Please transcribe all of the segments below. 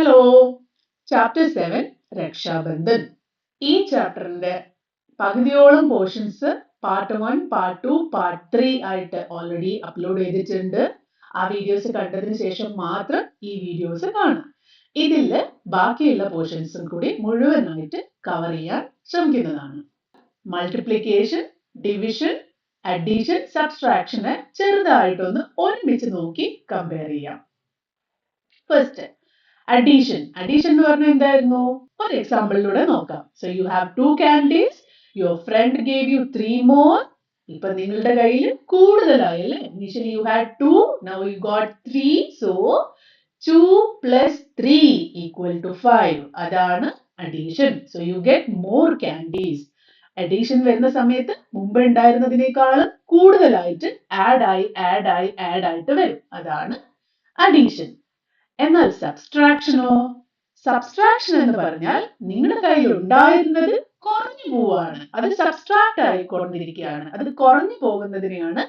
Hello, chapter 7 Raksha Bandhan. ഈ ചാപ്റ്ററിന്റെ പകുതിയോളം portions part 1, part 2, part 3 ആയിട്ട് ഓൾറെഡി അപ്ലോഡ് ചെയ്തിട്ടുണ്ട്. ആ വീഡിയോസ് കണ്ടതിന് ശേഷം മാത്രം ഈ വീഡിയോസ് കാണാം. ഇതില് ബാക്കിയുള്ള പോർഷൻസും കൂടി മുഴുവനായിട്ട് കവർ ചെയ്യാൻ ശ്രമിക്കുന്നതാണ്. മൾട്ടിപ്ലിക്കേഷൻ, ഡിവിഷൻ, അഡീഷൻ, സബ്സ്ട്രാക്ഷനെ ചെറുതായിട്ടൊന്ന് ഒരുമിച്ച് നോക്കി കമ്പയർ ചെയ്യാം. ഫസ്റ്റ് addition എന്ന് പറഞ്ഞാൽ എന്തായിരുന്നു? ഒരു എക്സാമ്പിളിലൂടെ നോക്കാം. So you have 2 candies, your friend gave you 3 more. ഇപ്പൊ നിങ്ങളുടെ കയ്യിൽ കൂടുതലായല്ലേ? Initially you had 2, now you got 3. So 2 plus 3 equal to 5. അതാണ് addition. So you get more candies. Addition വരുന്ന സമയത്ത് മുമ്പ് ഉണ്ടായിരുന്നതിനേക്കാളും കൂടുതലായിട്ട് ആഡ് ആയിട്ട് വരും. അതാണ് addition. എന്നാൽ സബ്സ്ട്രാക്ഷനോ? സബ്സ്ട്രാക്ഷൻ എന്ന് പറഞ്ഞാൽ നിങ്ങളുടെ കയ്യിൽ ഉണ്ടായിരുന്നത് കുറഞ്ഞു പോവാണ്. അത് സബ്സ്ട്രാക്ട് ആയിക്കൊണ്ടിരിക്കുകയാണ്. അത് കുറഞ്ഞു പോകുന്നതിനെയാണ്,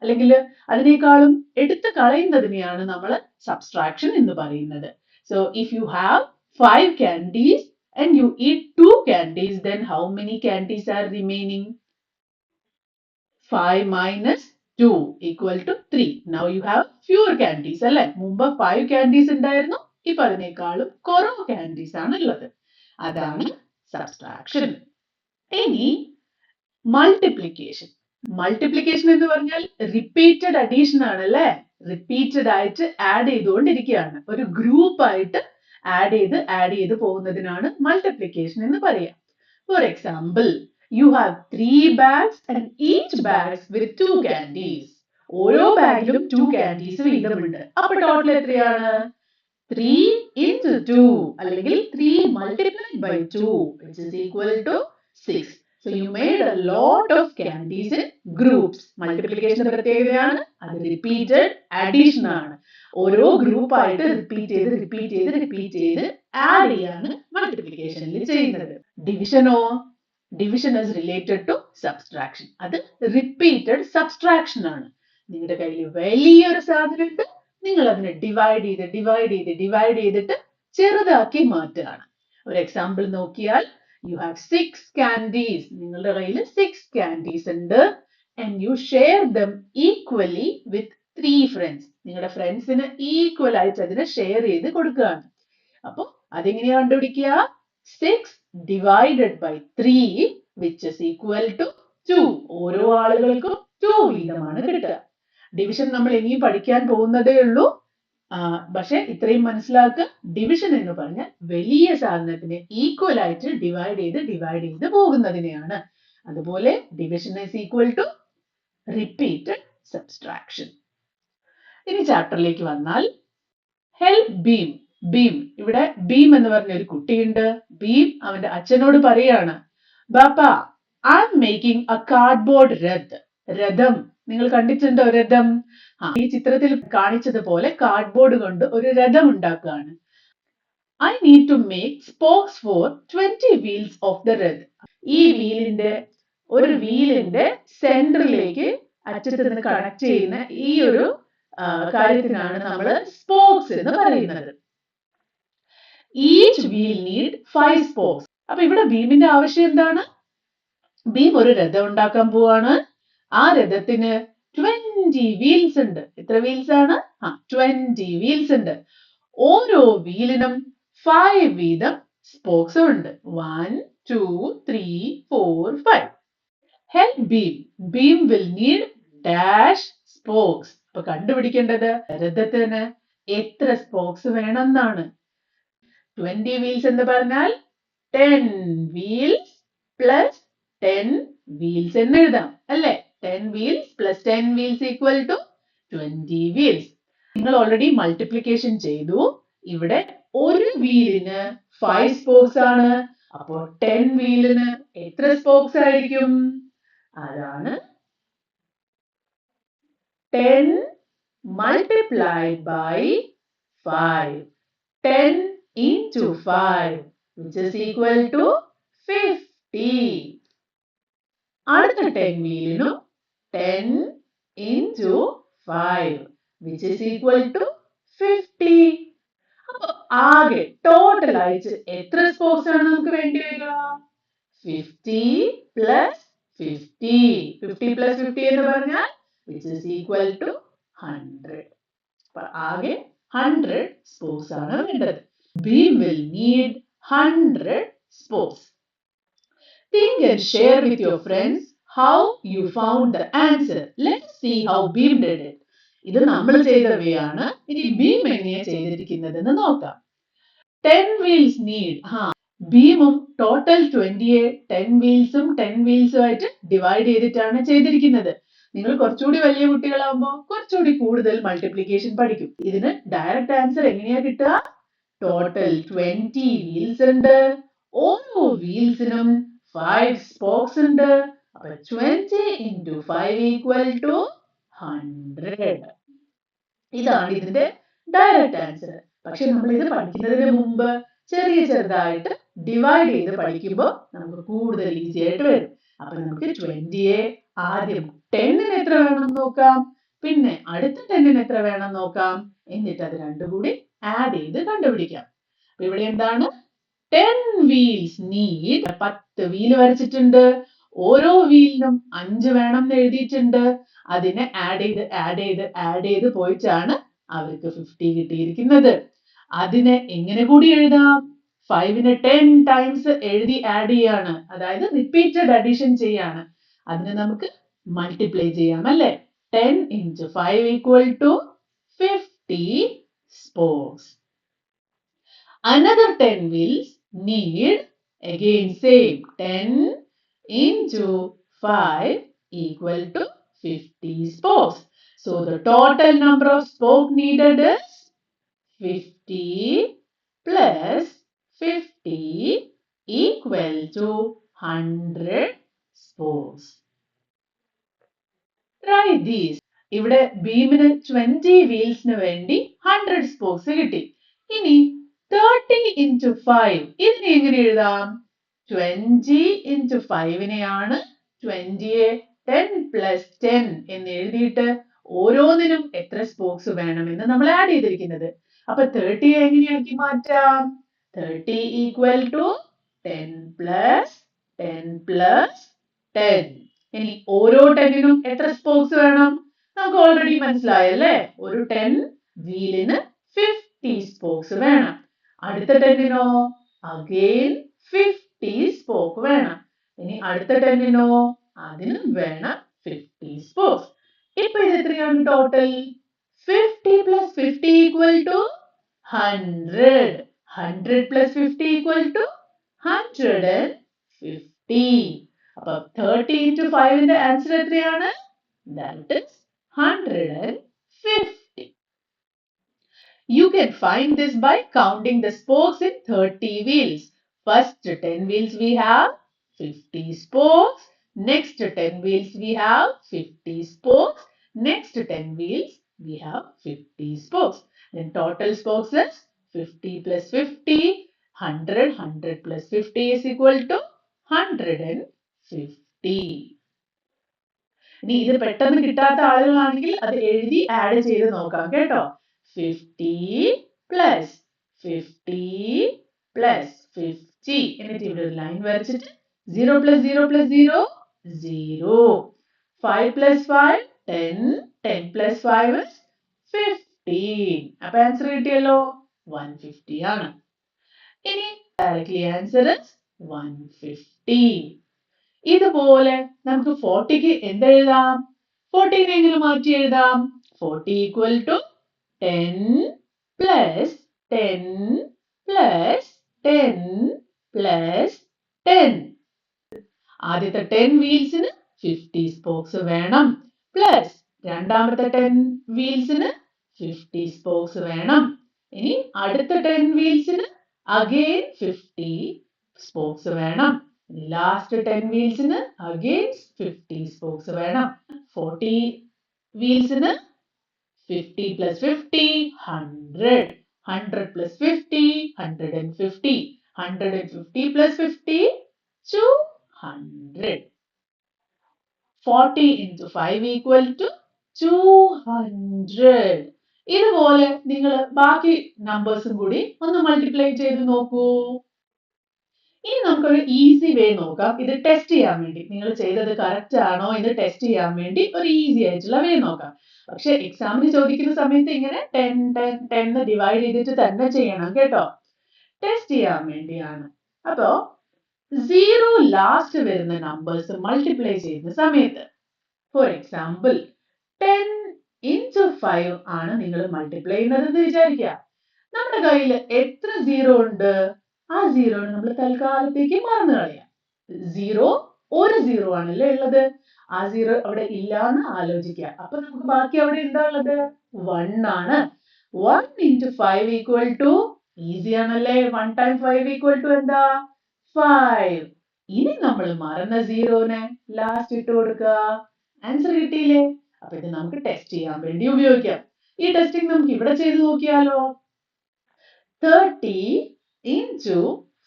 അല്ലെങ്കിൽ അതിനേക്കാളും എടുത്തു കളയുന്നതിനെയാണ് നമ്മൾ സബ്സ്ട്രാക്ഷൻ എന്ന് പറയുന്നത്. So if you have 5 candies and you eat 2 candies, then how many candies are remaining? 5 minus 2 equal to 3. Now you have fewer candies, അല്ലേ? മുമ്പ് 5 candies ഉണ്ടായിരുന്നു, ഇപ്പൊ അതിനേക്കാളും കുറവ് candies ആണ് ഉള്ളത്. അതാണ് സബ്സ്ട്രാക്ഷൻ. ഇനി മൾട്ടിപ്ലിക്കേഷൻ. മൾട്ടിപ്ലിക്കേഷൻ എന്ന് പറഞ്ഞാൽ റിപ്പീറ്റഡ് അഡീഷൻ ആണ്, അല്ലേ? റിപ്പീറ്റഡ് ആയിട്ട് ആഡ് ചെയ്തുകൊണ്ടിരിക്കുകയാണ്. ഒരു ഗ്രൂപ്പ് ആയിട്ട് ആഡ് ചെയ്ത് പോകുന്നതിനാണ് മൾട്ടിപ്ലിക്കേഷൻ എന്ന് പറയാം. For example, you have 3 bags and each bags with 2 candies. ഓരോ ബാഗിലും 2 candies വീതമുണ്ട്. അപ്പോൾ ടോട്ടൽ എത്രയാണ്? 3 into 2 അല്ലെങ്കിൽ 3 multiplied by 2 which is equal to 6. So you made a lot of candies in groups. Multiplication പ്രത്യേകതയാണ്, അത് repeated addition ആണ്. ഓരോ group ആയിട്ട് repeat ചെയ്ത് ആഡ് ചെയ്യാണ് മൾട്ടിപ്ലിക്കേഷനിൽ ചെയ്യുന്നത്. ഡിവിഷനോ? Division is related to subtraction. അത് repeated subtraction ആണ്. നിങ്ങളുടെ കയ്യിൽ വലിയൊരു സാധനമുണ്ട്, നിങ്ങൾ അതിനെ ഡിവൈഡ് ചെയ്തിട്ട് ചെറുതാക്കി മാറ്റുകയാണ്. ഒരു എക്സാമ്പിൾ നോക്കിയാൽ, you have 6 candies. നിങ്ങളുടെ കയ്യിൽ 6 candies ഉണ്ട് and you share them equally with 3 friends. നിങ്ങളുടെ ഫ്രണ്ട്സിന് ഈക്വൽ ആയിട്ട് അതിനെ ഷെയർ ചെയ്ത് കൊടുക്കുകയാണ്. അപ്പോൾ അതെങ്ങനെയാ കണ്ടുപിടിക്കുക? 6 divided by 3 which is equal to 2. ഓരോ ആളുകൾക്കും 2 വീതമാണ് കിട്ടുക. ഡിവിഷൻ നമ്മൾ ഇനിയും പഠിക്കാൻ പോകുന്നതേ ഉള്ളൂ. പക്ഷെ ഇത്രയും മനസ്സിലാക്കുക, ഡിവിഷൻ എന്ന് പറഞ്ഞാൽ വലിയ സാധനത്തിനെ ഈക്വൽ ആയിട്ട് ഡിവൈഡ് ചെയ്ത് പോകുന്നതിനെയാണ്. അതുപോലെ division is equal to repeated subtraction. ഇനി ചാപ്റ്ററിലേക്ക് വന്നാൽ, ഹെൽപ് ഭീം. ഇവിടെ ഭീം എന്ന് പറഞ്ഞ ഒരു കുട്ടിയുണ്ട്. ഭീം അവന്റെ അച്ഛനോട് പറയാണ്, ബാപ്പ, I M making A cardboard രഥം. നിങ്ങൾ കണ്ടിട്ടുണ്ടോ രഥം? ഈ ചിത്രത്തിൽ കാണിച്ചതുപോലെ കാർഡ്ബോർഡ് കൊണ്ട് ഒരു രഥം ഉണ്ടാക്കുകയാണ്. I need to make spokes for 20 wheels of the rath. ഈ ഒരു വീലിന്റെ സെന്ററിലേക്ക് അറ്റത്ത് നിന്ന് കണക്ട് ചെയ്യുന്ന ഈ ഒരു കാര്യത്തിനാണ് നമ്മൾ സ്പോക്സ് എന്ന് പറയുന്നത്. Each wheel need 5 spokes. അപ്പൊ ഇവിടെ ഭീമിന്റെ ആവശ്യം എന്താണ്? ഭീം ഒരു രഥം ഉണ്ടാക്കാൻ പോവാണ്. ആ രഥത്തിന് 20 വീൽസ് ഉണ്ട്. എത്ര വീൽസ് ആണ്? 20 വീൽസ് ഉണ്ട്. ഓരോ വീലിനും 5 വീതം സ്പോക്സ് ഉണ്ട്. 1, 2, 3, 4, 5. Help Bhim will need dash spokes. അപ്പൊ കണ്ടുപിടിക്കേണ്ടത് രഥത്തിന് എത്ര സ്പോക്സ് വേണമെന്നാണ്. 20 വീൽസ് എന്ന് പറഞ്ഞാൽ 10 വീൽസ് പ്ലസ് 10 വീൽസ് എന്ന് എഴുതാം, അല്ലേ? 10 wheels plus 10 wheels equal to 20 wheels. നിങ്ങൾ ഓൾറെഡി മൾട്ടിപ്ലിക്കേഷൻ ചെയ്തു. ഇവിടെ ഒരു വീലിന് 5 സ്പോക്സ് ആണ്. അപ്പോൾ 10 വീലിന് എത്ര സ്പോക്സ് ആയിരിക്കും? അതാണ് 10 multiplied by 5. 10 into 5 which is equal to 50. അടുത്ത 10 വീലിനും 10 into 5 which is equal to 50. അപ്പോൾ ആകെ ടോട്ടൽ ആയിട്ട് എത്ര സ്പോക്സ് ആണ് നമുക്ക് വേണ്ടി വരിക? 50 പ്ലസ് 50. 50 പ്ലസ് 50 എന്ന് പറഞ്ഞാൽ which is equal to 100. അപ്പൊ ആകെ 100 spokes ആണ് വേണ്ടത്. Beam will need 100 spokes. Think and share with your friends how you found the answer. Let's see how Beam did it. ഇത് നമ്മൾ ചെയ്ത വേ ആണ്. ഇനി Beam എങ്ങനെയാ ചെയ്തിരിക്കുന്നതെന്ന് നോക്കാം. 10 wheels need. ബീമും ടോട്ടൽ 20യെ 10 വീൽസും 10 വീൽസും ആയിട്ട് ഡിവൈഡ് ചെയ്തിട്ടാണ് ചെയ്തിരിക്കുന്നത്. നിങ്ങൾ കുറച്ചുകൂടി വലിയ കുട്ടികളാകുമ്പോൾ കുറച്ചുകൂടി കൂടുതൽ മൾട്ടിപ്ലിക്കേഷൻ പഠിക്കും. ഇതിന് ഡയറക്റ്റ് ആൻസർ എങ്ങനെയാ കിട്ടുക? ടോട്ടൽ 20 വീൽസ് ഉണ്ട്. ഓരോ വീൽസിനും 5 സ്പോക്സ് ഉണ്ട്. അപ്പൊ 20 into 5 equal to 100. ഇതാണ് ഇതിന്റെ ഡയറക്റ്റ് ആൻസർ. പക്ഷെ നമ്മൾ ഇത് പഠിക്കുന്നതിന് മുമ്പ് ചെറുതായിട്ട് ഡിവൈഡ് ചെയ്ത് പഠിക്കുമ്പോൾ നമുക്ക് കൂടുതൽ ഈസി ആയിട്ട് വരും. അപ്പൊ നമുക്ക് 20യെ ആദ്യം 10ന് എത്ര വേണം നോക്കാം, പിന്നെ അടുത്ത 10ന് എത്ര വേണം നോക്കാം, എന്നിട്ട് അത് രണ്ടും കൂടി ആഡ് ചെയ്ത് കണ്ടുപിടിക്കാം. അപ്പൊ ഇവിടെ എന്താണ്? 10 wheels need 10 വീല് വരച്ചിട്ടുണ്ട്. ഓരോ വീലിനും 5 വേണം എന്ന് എഴുതിയിട്ടുണ്ട്. അതിനെ ആഡ് ചെയ്ത് പോയിട്ടാണ് അവർക്ക് 50 കിട്ടിയിരിക്കുന്നത്. അതിനെ എങ്ങനെ കൂടി എഴുതാം? 5നെ 10 ടൈംസ് എഴുതി ആഡ് ചെയ്യാണ്, അതായത് റിപ്പീറ്റഡ് അഡീഷൻ ചെയ്യാണ്. അതിനെ നമുക്ക് മൾട്ടിപ്ലൈ ചെയ്യാം അല്ലേ? 10 into 5 equal to 50 spokes. Another 10 wheels need again same 10 into 5 equal to 50 spokes. So the total number of spokes needed is 50 plus 50 equal to 100 spokes. Try these. ഇവിടെ ബീമിന് 20 വീൽസിന് വേണ്ടി 100 spokes കിട്ടി. ഇനി 30 into 5 ഇതിനെ എങ്ങനെ എഴുതാം? 20 into 5നെയാണ് 20യെ 10 plus 10 എന്ന് എഴുതിയിട്ട് ഓരോന്നിനും എത്ര സ്പോക്സ് വേണമെന്ന് നമ്മൾ ആഡ് ചെയ്തിരിക്കുന്നത്. അപ്പൊ 30യെ എങ്ങനെയാക്കി മാറ്റാം? 30 equal to 10 plus 10 plus 10. ഇനി ഓരോ 10നും എത്ര സ്പോക്സ് വേണം? നമുക്ക് ഓൾറെഡി മനസ്സിലായല്ലേ? ഒരു 10 വീലിന് 50 സ്പോക്സ് വേണം. അടുത്ത 10നോ അഗെയിൻ 50 സ്പോക്ക് വേണം. ഇനി അടുത്ത 10നോ അതിനും വേണം 50 സ്പോക്സ്. ഇപ്പൊ ഇത് എത്രയാണ് total? 50 plus 50 equal to 100. 100 plus 50 equal to 150. അപ്പൊ 30 into 5ന്റെ ആൻസർ എത്രയാണ്? That is 150. You can find this by counting the spokes in 30 wheels. First 10 wheels we have 50 spokes. Next 10 wheels we have 50 spokes. Next 10 wheels we have 50 spokes. Then total spokes is 50 plus 50, 100. 100 plus 50 is equal to 150. ഇനി ഇത് പെട്ടെന്ന് കിട്ടാത്ത ആളുകളാണെങ്കിൽ അത് എഴുതി add ചെയ്ത് നോക്കാം കേട്ടോ. 50 plus 50 plus 50 എന്നിട്ട് ഇവിടെ ഒരു ലൈൻ വരച്ചിട്ട് 0 plus 0 plus 0 0. 5 plus 5 10. 10 plus 5 is 15. അപ്പൊ ആൻസർ കിട്ടിയല്ലോ 150 ആണ്. ഇനി ഡയറക്ട്ലി ആൻസർ is 150. ഇതുപോലെ നമുക്ക് 40ക്ക് എന്തെഴുതാം? 40നെ എങ്ങനെ മാറ്റി എഴുതാം? 40 equal to 10 plus 10 plus 10 plus 10. ആദ്യത്തെ 10 വീൽസിന് 50 സ്പോക്സ് വേണം. പ്ലസ് രണ്ടാമത്തെ 10 വീൽസിന് 50 സ്പോക്സ് വേണം. ഇനി അടുത്ത 10 വീൽസിന് അഗെയിൻ 50 സ്പോക്സ് വേണം. ലാസ്റ്റ് 10 വീൽസിന് അഗെയിൻ 50 സ്പോക്സ് വേണം. 40 വീൽസിന് 50 plus 50 100. 100 plus 50 150. 150 plus 50 200. 40 into 5 equal to 200. ഇതുപോലെ നിങ്ങൾ ബാക്കി നമ്പേഴ്സും കൂടി ഒന്ന് മൾട്ടിപ്ലൈ ചെയ്ത് നോക്കൂ. ഇനി നമുക്കൊരു ഈസി വേ നോക്കാം. ഇത് ടെസ്റ്റ് ചെയ്യാൻ വേണ്ടി, നിങ്ങൾ ചെയ്തത് കറക്റ്റ് ആണോ എന്ന് ടെസ്റ്റ് ചെയ്യാൻ വേണ്ടി ഒരു ഈസി ആയിട്ടുള്ള വേ നോക്കാം. പക്ഷെ എക്സാമിന് ചോദിക്കുന്ന സമയത്ത് ഇങ്ങനെ 10 ഡിവൈഡ് ചെയ്തിട്ട് തന്നെ ചെയ്യണം കേട്ടോ. ടെസ്റ്റ് ചെയ്യാൻ വേണ്ടിയാണ്. അപ്പോ 0 ലാസ്റ്റ് വരുന്ന നമ്പേഴ്സ് മൾട്ടിപ്ലൈ ചെയ്യുന്ന സമയത്ത്, ഫോർ എക്സാമ്പിൾ 10 into 5 ആണ് നിങ്ങൾ മൾട്ടിപ്ലൈ ചെയ്യുന്നതെന്ന് വിചാരിക്കുക. നമ്മുടെ കയ്യിൽ എത്ര 0 ഉണ്ട്? ആ 0 നമ്മൾ തൽക്കാലത്തേക്ക് മറന്നു കളയാം. 0 ഒരു 0 ആണല്ലേ ഉള്ളത്. ആ 0 അവിടെ ഇല്ലാന്ന് ആലോചിക്കുക. അപ്പൊ നമുക്ക് ബാക്കി അവിടെ എന്താ ഉള്ളത്? 1 ആണ്. 1 into 5 equal to, ഈസി ആണല്ലേ. 1 times 5 equal to എന്താ? 5. ഇനി നമ്മൾ മറന്ന 0നെ ലാസ്റ്റ് ഇട്ട് കൊടുക്കുക. ആൻസർ കിട്ടിയില്ലേ? അപ്പൊ ഇത് നമുക്ക് ടെസ്റ്റ് ചെയ്യാൻ വേണ്ടി ഉപയോഗിക്കാം. ഈ ടെസ്റ്റിംഗ് നമുക്ക് ഇവിടെ ചെയ്ത് നോക്കിയാലോ. 30 into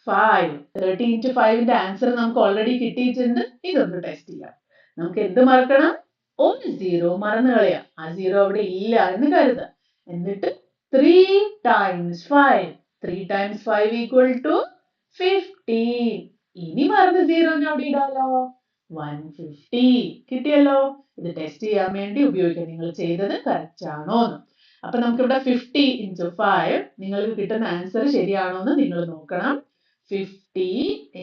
5. 30 into 5ന്റെ ആൻസർ നമുക്ക് ഓൾറെഡി കിട്ടിയിട്ടുണ്ട്. ഇതൊന്ന് ടെസ്റ്റ് ചെയ്യാം. നമുക്ക് എന്ത് മറക്കണം? ഒരു 0 മറന്നു കളയാം. ആ 0 അവിടെ ഇല്ല എന്ന് കരുതുക. എന്നിട്ട് 3 times 5. 3 times 5 equal to 15. ഇനി മറന്ന 0നെ അവിടെ ഇടാലോ. 150. കിട്ടിയല്ലോ. ഇത് ടെസ്റ്റ് ചെയ്യാൻ വേണ്ടി ഉപയോഗിക്കാം. നിങ്ങൾ ചെയ്തത് കറക്റ്റ് ആണോ എന്ന്. അപ്പൊ നമുക്ക് ഇവിടെ 50 into 5, നിങ്ങൾക്ക് കിട്ടുന്ന ആൻസർ ശരിയാണോ എന്ന് നിങ്ങൾ നോക്കണം. 50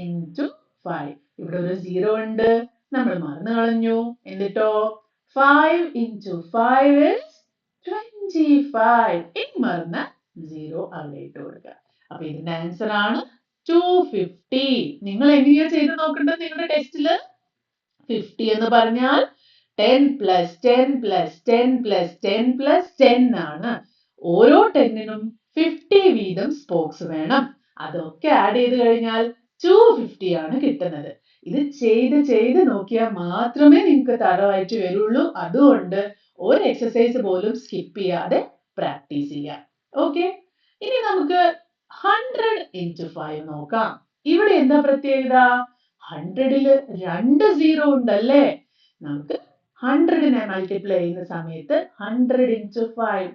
into 5. ഇവിടെ ഒരു 0 ഉണ്ട്, നമ്മൾ മറന്നു കളഞ്ഞു. എന്നിട്ടോ 5 into 5 is 25. ഇനി മറന്ന 0 അവിടെ ഇട്ട് കൊടുക്കുക. അപ്പൊ ഇതിന്റെ ആൻസർ ആണ് 250. നിങ്ങൾ എങ്ങനെയാ ചെയ്ത് നോക്കേണ്ടത് നിങ്ങളുടെ ടെസ്റ്റില്? 50 എന്ന് പറഞ്ഞാൽ 10 plus 10 plus 10 plus 10 plus 10 ആണ്. ഓരോ 10നും 50 വീതം സ്പോക്സ് വേണം. അതൊക്കെ ആഡ് ചെയ്ത് കഴിഞ്ഞാൽ 250 ആണ് കിട്ടുന്നത്. ഇത് ചെയ്ത് നോക്കിയാൽ മാത്രമേ നിങ്ങൾക്ക് തറവായിട്ട് വരുള്ളൂ. അതുകൊണ്ട് ഒരു എക്സസൈസ് പോലും സ്കിപ്പ് ചെയ്യാതെ പ്രാക്ടീസ് ചെയ്യാം. ഓക്കെ, ഇനി നമുക്ക് 100 into 5 നോക്കാം. ഇവിടെ എന്താ പ്രത്യേകത? 100ല് 2 0 ഉണ്ടല്ലേ. നമുക്ക് 100നെ മൾട്ടിപ്ലൈ ചെയ്യുന്ന സമയത്ത് 100 into 5,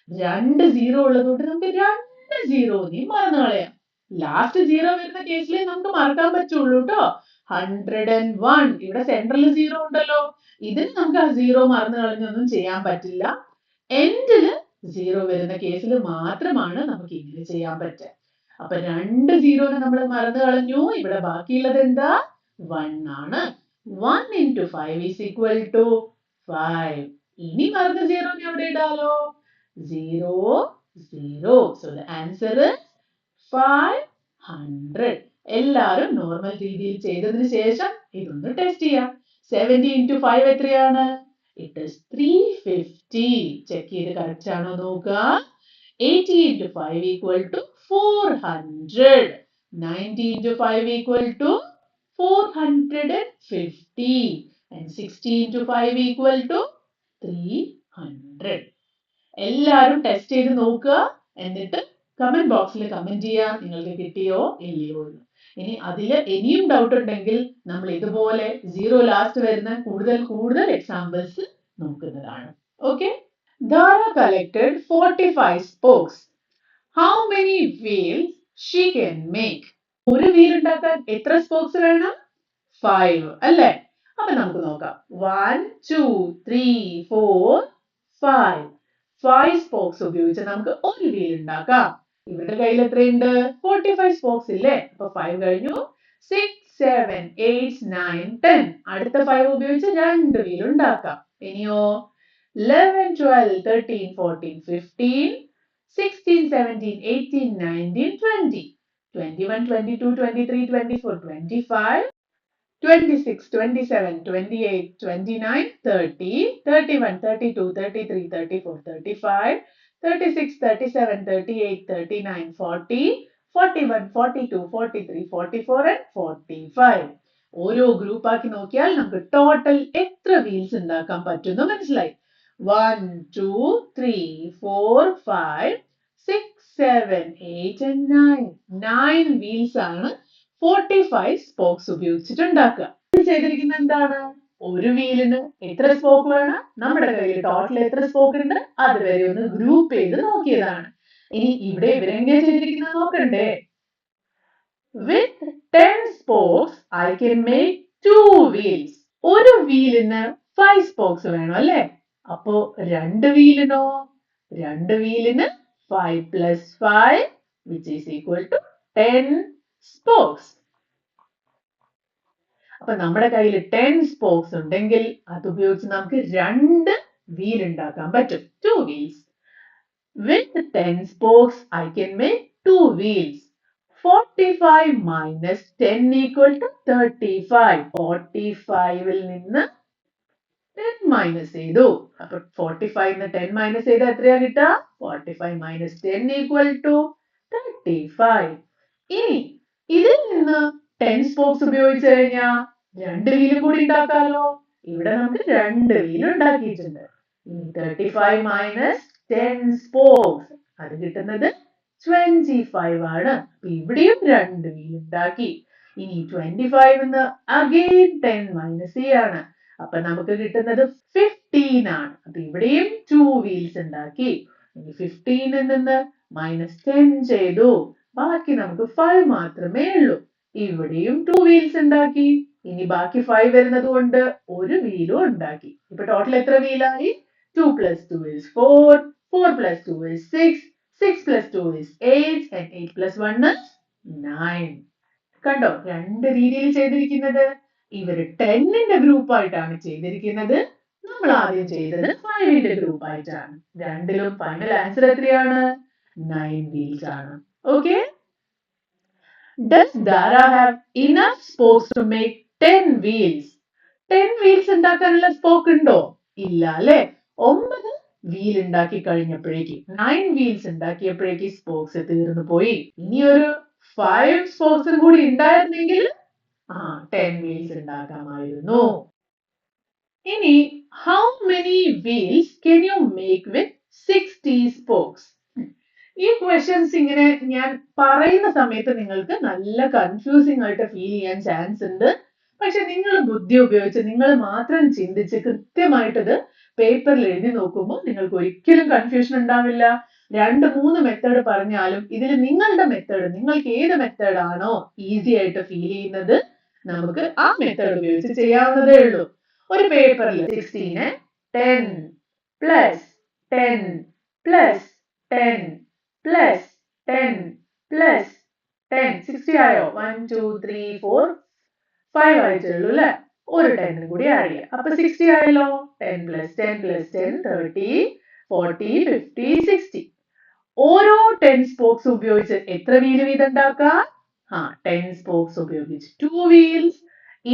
2 0 ഉള്ളതുകൊണ്ട് നമുക്ക് 2 0നെയും മറന്നു കളയാം. ലാസ്റ്റ് 0 വരുന്ന കേസിലേ നമുക്ക് മറക്കാൻ പറ്റുള്ളൂ കേട്ടോ. 101, ഇവിടെ സെൻട്രൽ 0 ഉണ്ടല്ലോ. ഇതിന് നമുക്ക് ആ 0 മറന്നു കളഞ്ഞൊന്നും ചെയ്യാൻ പറ്റില്ല. എൻഡില് 0 വരുന്ന കേസിൽ മാത്രമാണ് നമുക്ക് ഇങ്ങനെ ചെയ്യാൻ പറ്റുക. അപ്പൊ 2 0നെ നമ്മൾ മറന്നു കളഞ്ഞു. ഇവിടെ ബാക്കിയുള്ളത് എന്താ? 1 ആണ്. 1 into 5 is equal to 5. ഇനി മറന്ന 0നെ അവിടെ ഇടാലോ. 0 0. So the answer is 500. എല്ലാരും നോർമൽ രീതിയിൽ ചെയ്തതിന് ശേഷം ഇതൊന്ന് ടെസ്റ്റ് ചെയ്യാം. 70 into 5 എത്രയാണ്? It is 350. ചെക്ക് ചെയ്ത് കറക്റ്റ് ആണോ നോക്കുക. 80 into 5 equal to 400. 90 into 5 equal to 450. And 60 into 5 equal to 300. എല്ലാരും ടെസ്റ്റ് ചെയ്ത് നോക്കുക. എന്നിട്ട് കമന്റ് ബോക്സിൽ കമന്റ് ചെയ്യാം നിങ്ങൾക്ക് കിട്ടിയോ ഇല്ലയോ എന്ന്. ഇനി അതിൽ ഇനിയും ഡൗട്ട് ഉണ്ടെങ്കിൽ നമ്മൾ ഇതുപോലെ 0 ലാസ്റ്റ് വരുന്ന കൂടുതൽ എക്സാമ്പിൾസ് നോക്കുന്നതാണ്. Okay, Dara collected 45 spokes. How many wheels she can make? ഒരു വീൽ ഉണ്ടാക്കാൻ എത്ര സ്പോക്സ് വേണം? 5 അല്ലേ? അപ്പൊ നമുക്ക് നോക്കാം. 1 2 3 4 5. 5 സ്പോക്സ് ഉപയോഗിച്ച് നമുക്ക് ഒരു വീൽ ഉണ്ടാക്കാം. ഇവരുടെ കയ്യിൽ എത്രയുണ്ട്? 45 സ്പോക്സ് ഇല്ലേ? അപ്പൊ 5 കഴിഞ്ഞു. 6 7 8 9 10. അടുത്ത 5 ഉപയോഗിച്ച് 2 വീൽ ഉണ്ടാക്കാം. ഇനിയോ 11 12 13 14 15 16 17 18 19 20. 21 22 23 24 25 26 27 28 29 30 31 32 33 34 35 36 37 38 39 40 41 42 43 44 and 45. ഓരോ ഗ്രൂപ്പ് ആക്കി നോക്കിയാൽ നമുക്ക് ടോട്ടൽ എത്ര വീൽസ് ഉണ്ടാക്കാൻ പറ്റുമെന്ന് മനസ്സിലായി. 1 2 3 4 5 6 7 8 and 9 വീൽസ് ആണ് 45 സ്പോക്സ് ഉപയോഗിച്ചിട്ട് ഉണ്ടാക്കുക. ചെയ്തിരിക്കുന്നത് എന്താണ്? ഒരു വീലിന് എത്ര സ്പോക്ക് വേണം? നമ്മുടെ കയ്യിൽ ടോട്ടൽ എത്ര സ്പോക്ക് ഉണ്ട് അതുവരെ ഒന്ന് ഗ്രൂപ്പ് ചെയ്ത് നോക്കിയതാണ്. ഇനി ഇവിടെ ഇവരെങ്ങനെ ചെയ്തിരിക്കുന്നത് നോക്കണ്ടേ? With 10 spokes, I can make 2 wheels. ഒരു വീലിന് 5 spokes വേണം അല്ലേ? അപ്പോ രണ്ട് വീലിനോ? രണ്ട് വീലിന് 5 plus 5 which is equal to 10 spokes. അപ്പൊ നമ്മുടെ കയ്യിൽ 10 spokes ഉണ്ടെങ്കിൽ അതുപയോഗിച്ച് നമുക്ക് രണ്ട് വീൽ ഉണ്ടാക്കാൻ പറ്റും. 2 wheels. With 10 spokes, I can make 2 wheels. 45 minus 10 equal to 35. 45 ൽ നിന്ന് 10 minus ചെയ്തു. അപ്പൊ 45 ന്ന് 10 minus ചെയ്താൽ എത്രയാ കിട്ടുക? 45 minus 10 equal to 35. ഇനി ഇതിൽ നിന്ന് 10 spokes ഉപയോഗിച്ച് കഴിഞ്ഞാൽ രണ്ട് വീലും കൂടി ഉണ്ടാക്കാലോ. ഇവിടെ നമുക്ക് രണ്ട് വീൽ ഉണ്ടാക്കിയിട്ടുണ്ട്. 35 minus 10 spokes അത് കിട്ടുന്നത് 25 ആണ്. ഇവിടെയും രണ്ട് വീൽ ഉണ്ടാക്കി. ഇനി 25 ന്ന് again 10 minus ചെയ്യാണ്. അപ്പൊ നമുക്ക് കിട്ടുന്നത് 15 ആണ്. അപ്പൊ ഇവിടെയും 2 wheels ഉണ്ടാക്കി. ഇനി 15 ൽ നിന്ന് minus 10 ചെയ്തു. ബാക്കി നമുക്ക് 5 മാത്രമേ ഉള്ളൂ. ഇവിടെയും 2 wheels ഉണ്ടാക്കി. ഇനി ബാക്കി 5 വരുന്നത് കൊണ്ട് ഒരു വീലും ഉണ്ടാക്കി. ഇപ്പൊ ടോട്ടൽ എത്ര വീലായി? 2 plus 2 is 4. 4 plus 2 is 6. 6 plus 2 is 8 and 8 plus 1 is 9. കണ്ടോ രണ്ട് രീതിയിൽ ചെയ്തിരിക്കുന്നത്. ഇവര് 10ന്റെ ഗ്രൂപ്പ് ആയിട്ടാണ് ചെയ്തിരിക്കുന്നത്. നമ്മൾ ആദ്യം ചെയ്തത് 5ന്റെ ഗ്രൂപ്പ് ആയിട്ടാണ്. രണ്ടിലും ഫൈനൽ ആൻസർ എത്രയാണ്? 9 wheels ആണ്. Okay? Does Dara have enough spokes to make 10 wheels? 10 wheels ഉണ്ടാക്കാനുള്ള സ്പോക്ക് ഉണ്ടോ? ഇല്ല അല്ലേ? 9 വീൽ ഉണ്ടാക്കി കഴിഞ്ഞപ്പോഴേക്ക് 9 wheels ഉണ്ടാക്കിയപ്പോഴേക്ക് സ്പോക്സ് തീർന്നു പോയി. ഇനി ഒരു 5 spokes കൂടി ഉണ്ടായിരുന്നെങ്കിൽ 10 wheels ഉണ്ടാക്കാമായിരുന്നു. ഇനി how many wheels can you make with 60 spokes? ഈ ക്വസ്റ്റ്യൻസ് ഇങ്ങനെ ഞാൻ പറയുന്ന സമയത്ത് നിങ്ങൾക്ക് നല്ല കൺഫ്യൂസിംഗ് ആയിട്ട് ഫീൽ ചെയ്യാൻ ചാൻസ് ഉണ്ട്. പക്ഷെ നിങ്ങൾ ബുദ്ധി ഉപയോഗിച്ച് നിങ്ങൾ മാത്രം ചിന്തിച്ച് കൃത്യമായിട്ടത് പേപ്പറിൽ എഴുതി നോക്കുമ്പോൾ നിങ്ങൾക്ക് ഒരിക്കലും കൺഫ്യൂഷൻ ഉണ്ടാവില്ല. 2-3 മെത്തേഡ് പറഞ്ഞാലും ഇതിൽ നിങ്ങളുടെ മെത്തേഡ് നിങ്ങൾക്ക് ഏത് മെത്തേഡ് ആണോ ഈസി ആയിട്ട് ഫീൽ ചെയ്യുന്നത് നമുക്ക് ആ മെത്തേഡ് ഉപയോഗിച്ച് ചെയ്യാവുന്നതേ ഉള്ളൂ. ഒരു പേപ്പറിൽ 16 10 plus 10 plus 10 plus 10 plus 10 60 ആയോ? 1 2 3 4 5 ആയിട്ടുള്ളൂ അല്ലേ? ഒരു 10 കൂടി ആഡ് ചെയ്യാം. അപ്പൊ 60 ആയല്ലോ. 10 plus 10 plus 10 30 40 50 60. ഓരോ 10 spokes ഉപയോഗിച്ച് എത്ര വീല് വീതം ഉണ്ടാക്കാം? 10 spokes ഉപയോഗിച്ച് 2 wheels.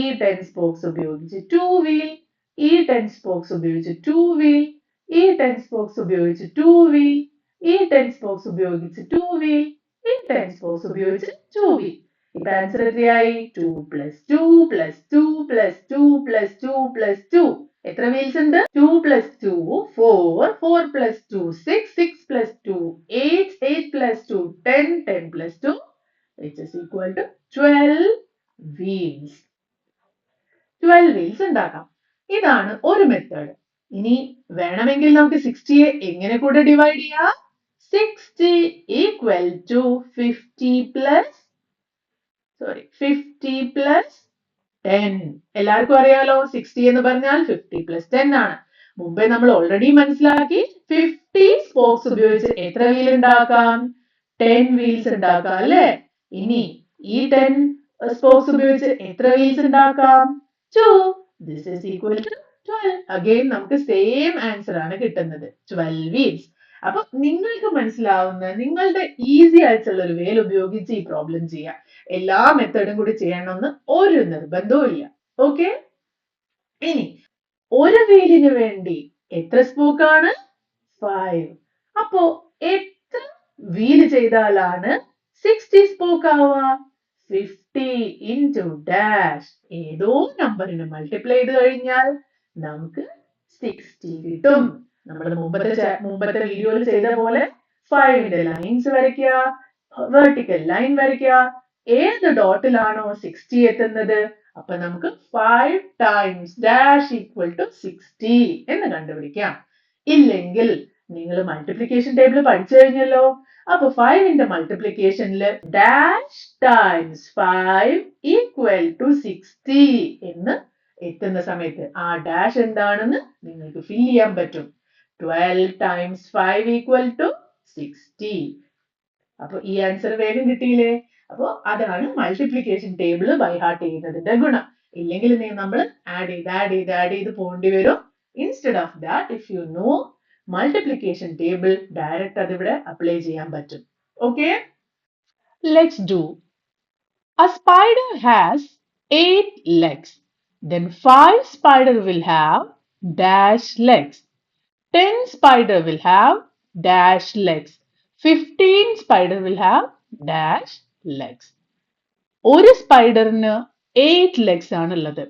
ഈ 10 spokes ഉപയോഗിച്ച് 2 wheel. ഈ 10 spokes ഉപയോഗിച്ച് 2 wheel. ഈ 10 spokes ഉപയോഗിച്ച് 2 wheel. ഈ 10 spokes ഉപയോഗിച്ച് 2 wheel. ഈ 10 spokes ഉപയോഗിച്ച് 2 wheel. ഇപ്പൊ ആൻസർ എത്രയായി? 2 plus 2 plus 2 plus 2 plus 2 plus 2. എത്ര വീൽസ് ഉണ്ട്? 2 plus 2 4. 4 plus 2 6. 6 plus 2 8. 8 plus 2 10. 10 plus 2 which is equal to 12 wheels. 12 wheels ഉണ്ടാക്കാം. ഇതാണ് ഒരു മെത്തേഡ്. ഇനി വേണമെങ്കിൽ നമുക്ക് 60യെ എങ്ങനെ കൂടെ ഡിവൈഡ് ചെയ്യാം? 60 equal to 50 plus 10. എല്ലാവർക്കും അറിയാലോ 60 എന്ന് പറഞ്ഞാൽ 50 plus 10 ആണ്. മുമ്പേ നമ്മൾ ഓൾറെഡി മനസ്സിലാക്കി 50 spokes ഉപയോഗിച്ച് എത്ര വീൽ ഉണ്ടാക്കാം? 10 wheels ഉണ്ടാക്കാം അല്ലേ? ഇനി ഈ 10 spokes ഉപയോഗിച്ച് എത്ര wheels ഉണ്ടാക്കാം? 2. This is equal to 12. Again നമുക്ക് സെയിം ആൻസർ ആണ് കിട്ടുന്നത് 12 wheels. അപ്പൊ നിങ്ങൾക്ക് മനസ്സിലാവുന്ന നിങ്ങളുടെ ഈസി ആയിട്ടുള്ള ഒരു വേൽ ഉപയോഗിച്ച് ഈ പ്രോബ്ലം ചെയ്യാം. എല്ലാ മെത്തേഡും കൂടി ചെയ്യണമെന്ന് ഒരു നിർബന്ധവും ഇല്ല. ഓക്കെ? ഇനി ഒരു വീലിന് വേണ്ടി എത്ര സ്പോക്ക് ആണ്? 5. അപ്പോ എത്ര വീല് ചെയ്താലാണ് 60 സ്പോക്ക് ആവുക? 50 into dash. ഏതോ നമ്പറിനെ മൾട്ടിപ്ലൈ ചെയ്ത് കഴിഞ്ഞാൽ നമുക്ക് 60 കിട്ടും. നമ്മൾ മുമ്പത്തെ വീഡിയോയിൽ ചെയ്ത പോലെ 5ന്റെ ലൈൻസ് വരയ്ക്കുക, വെർട്ടിക്കൽ ലൈൻ വരയ്ക്കുക. ഏത് ഡോട്ടിലാണോ 60 എത്തുന്നത് അപ്പൊ നമുക്ക് 5 times dash equal to 60 എന്ന് കണ്ടുപിടിക്കാം. ഇല്ലെങ്കിൽ നിങ്ങൾ മൾട്ടിപ്ലിക്കേഷൻ ടേബിൾ പഠിച്ചു കഴിഞ്ഞല്ലോ. അപ്പൊ 5ന്റെ മൾട്ടിപ്ലിക്കേഷനിൽ dash times 5 equal to 60 എന്ന് എത്തുന്ന സമയത്ത് ആ ഡാഷ് എന്താണെന്ന് നിങ്ങൾക്ക് ഫിൽ ചെയ്യാൻ പറ്റും. 12 times 5 equal to 60. അപ്പൊ ഈ ആൻസർ വേഗം കിട്ടിയില്ലേ? അപ്പൊ അതാണ് മൾട്ടിപ്ലിക്കേഷൻ ടേബിൾ ബൈ ഹാർട്ട് ചെയ്യുന്നതിന്റെ ഗുണം. ഇല്ലെങ്കിൽ നമ്മൾ ആഡ് ചെയ്ത് പോകേണ്ടി വരും. Instead of that if you know multiplication table direct അതിവിടെ അപ്ലൈ ചെയ്യാൻ പറ്റും. Okay, let's do. A spider has 8 legs. Then 5 spider will have dash legs. 10 spider will have dash legs. 15 spider will have dash legs. ഒരു സ്പൈഡറിന് 8 legs ആണുള്ളത്.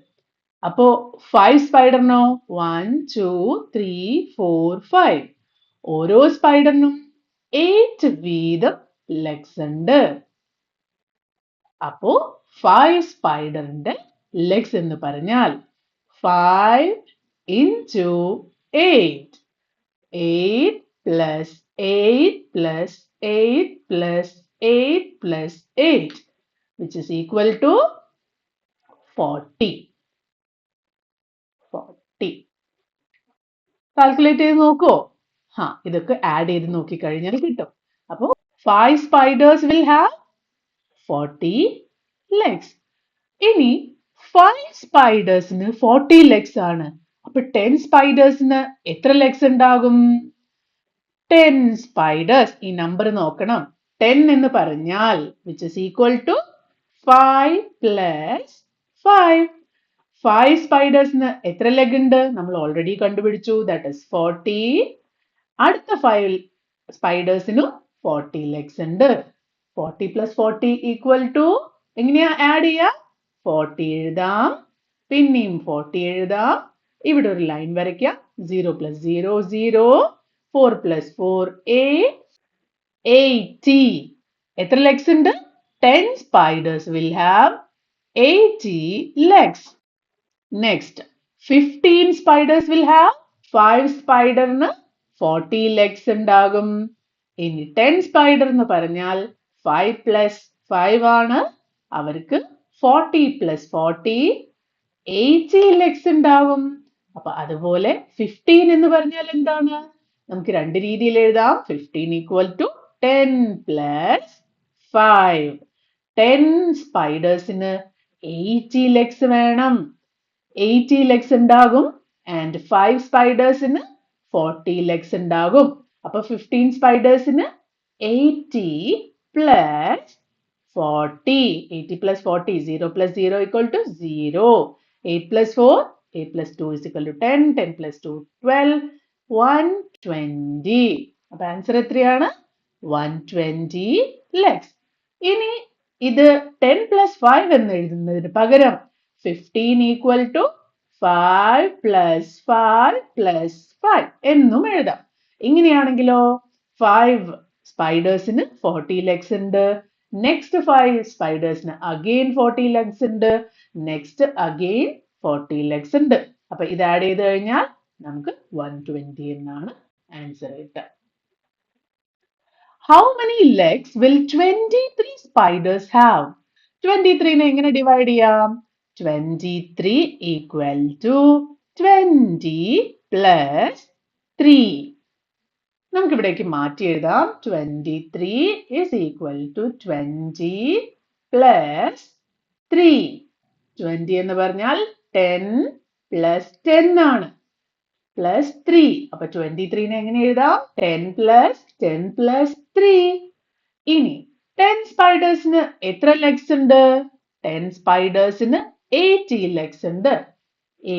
അപ്പോ 5 സ്പൈഡറിനോ 1 2 3 4 5. ഓരോ സ്പൈഡറിനും 8 വീതം legs ഉണ്ട്. അപ്പോ 5 സ്പൈഡറിന്റെ ലെഗ്സ് എന്ന് പറഞ്ഞാൽ 5 into 8. 8 plus 8 plus 8 plus 8 plus 8 which is equal to 40. 40. Calculate ചെയ്ത് നോക്കോ? ഇതൊക്കെ ആഡ് ചെയ്ത് നോക്കി കഴിഞ്ഞാൽ കിട്ടും. അപ്പോ 5 spiders will have 40 legs. ഇനി 5 സ്പൈഡേഴ്സിന് 40 legs ആണ്. അപ്പൊ 10 സ്പൈഡേഴ്സിന് എത്ര legs ഉണ്ടാകും? 10 spiders. ഈ നമ്പർ നോക്കണം. 10 എന്ന് പറഞ്ഞാൽ which is equal to 5 plus 5. 5 സ്പൈഡേഴ്സിന് എത്ര ലെഗ് ഉണ്ട്? നമ്മൾ ഓൾറെഡി കണ്ടുപിടിച്ചു. That is 40. അടുത്ത 5 സ്പൈഡേഴ്സിനും 40 legs ഉണ്ട്. 40 plus 40 equal to എങ്ങനെയാ ആഡ് ചെയ്യുക? 40 എഴുതാം, പിന്നെയും 40 എഴുതാം. ഇവിടെ ഒരു ലൈൻ വരയ്ക്കാം. 0 plus 0 0. 4 plus 4 8. 80. എത്ര legs ഉണ്ട്? 10 spiders will have 80 legs. Next, 15 spiders will have 5 സ്പൈഡറിന് 40 legs ഉണ്ടാകും. ഇനി 10 സ്പൈഡർ എന്ന് പറഞ്ഞാൽ 5 plus 5 ആണ്. അവർക്ക് 40 plus 40 80 legs ഉണ്ടാകും. അപ്പൊ അതുപോലെ 15 എന്ന് പറഞ്ഞാൽ എന്താണ്? നമുക്ക് രണ്ട് രീതിയിൽ എഴുതാം. 15 equal to 10 plus 5. 10 സ്പൈഡേഴ്സിന് 80 legs വേണം. 80 legs ഉണ്ടാകും. ആൻഡ് 5 സ്പൈഡേഴ്സിന് 40 legs ഉണ്ടാകും. അപ്പൊ 15 സ്പൈഡേഴ്സിന് 80 plus 40. 80 plus 40. 0 plus 0 equal to 0. 8 plus 4. 8 plus 2 is equal to 10. 10 plus 2 12. 120. അപ്പൊ ആൻസർ എത്രയാണ്? 120 legs. ഇനി ഇത് 10 plus 5 എന്ന് എഴുതുന്നതിന് പകരം 15 equal to 5 plus 5 plus 5 എന്നും എഴുതാം. ഇങ്ങനെയാണെങ്കിലോ 5 സ്പൈഡേഴ്സിന് 40 legs ഉണ്ട്. നെക്സ്റ്റ് 5 സ്പൈഡേഴ്സിന് അഗെയിൻ 40 legs ഉണ്ട്. നെക്സ്റ്റ് അഗെയിൻ 40 legs ഉണ്ട്. അപ്പൊ ഇത് ആഡ് ചെയ്ത് കഴിഞ്ഞാൽ നമുക്ക് 120 എന്നാണ് ആൻസർ കിട്ടുക. How many legs will 23 spiders have? 23നെ എങ്ങനെ ഡിവൈഡ് ചെയ്യാം? 23 equal to 20 plus 3. നമുക്ക് ഇവിടേക്ക് മാറ്റി എഴുതാം. 23 is equal to 20 plus 3. 20 എന്ന് പറഞ്ഞാൽ 10 plus 10 ആണ്. plus 3. അപ്പൊ 23നെ എങ്ങനെ എഴുതാം? 10 plus 10 plus 3. ഇനി 10 സ്പൈഡേഴ്സിന് എത്ര legs ഉണ്ട്? 10 സ്പൈഡേഴ്സിന് 80 legs ഉണ്ട്.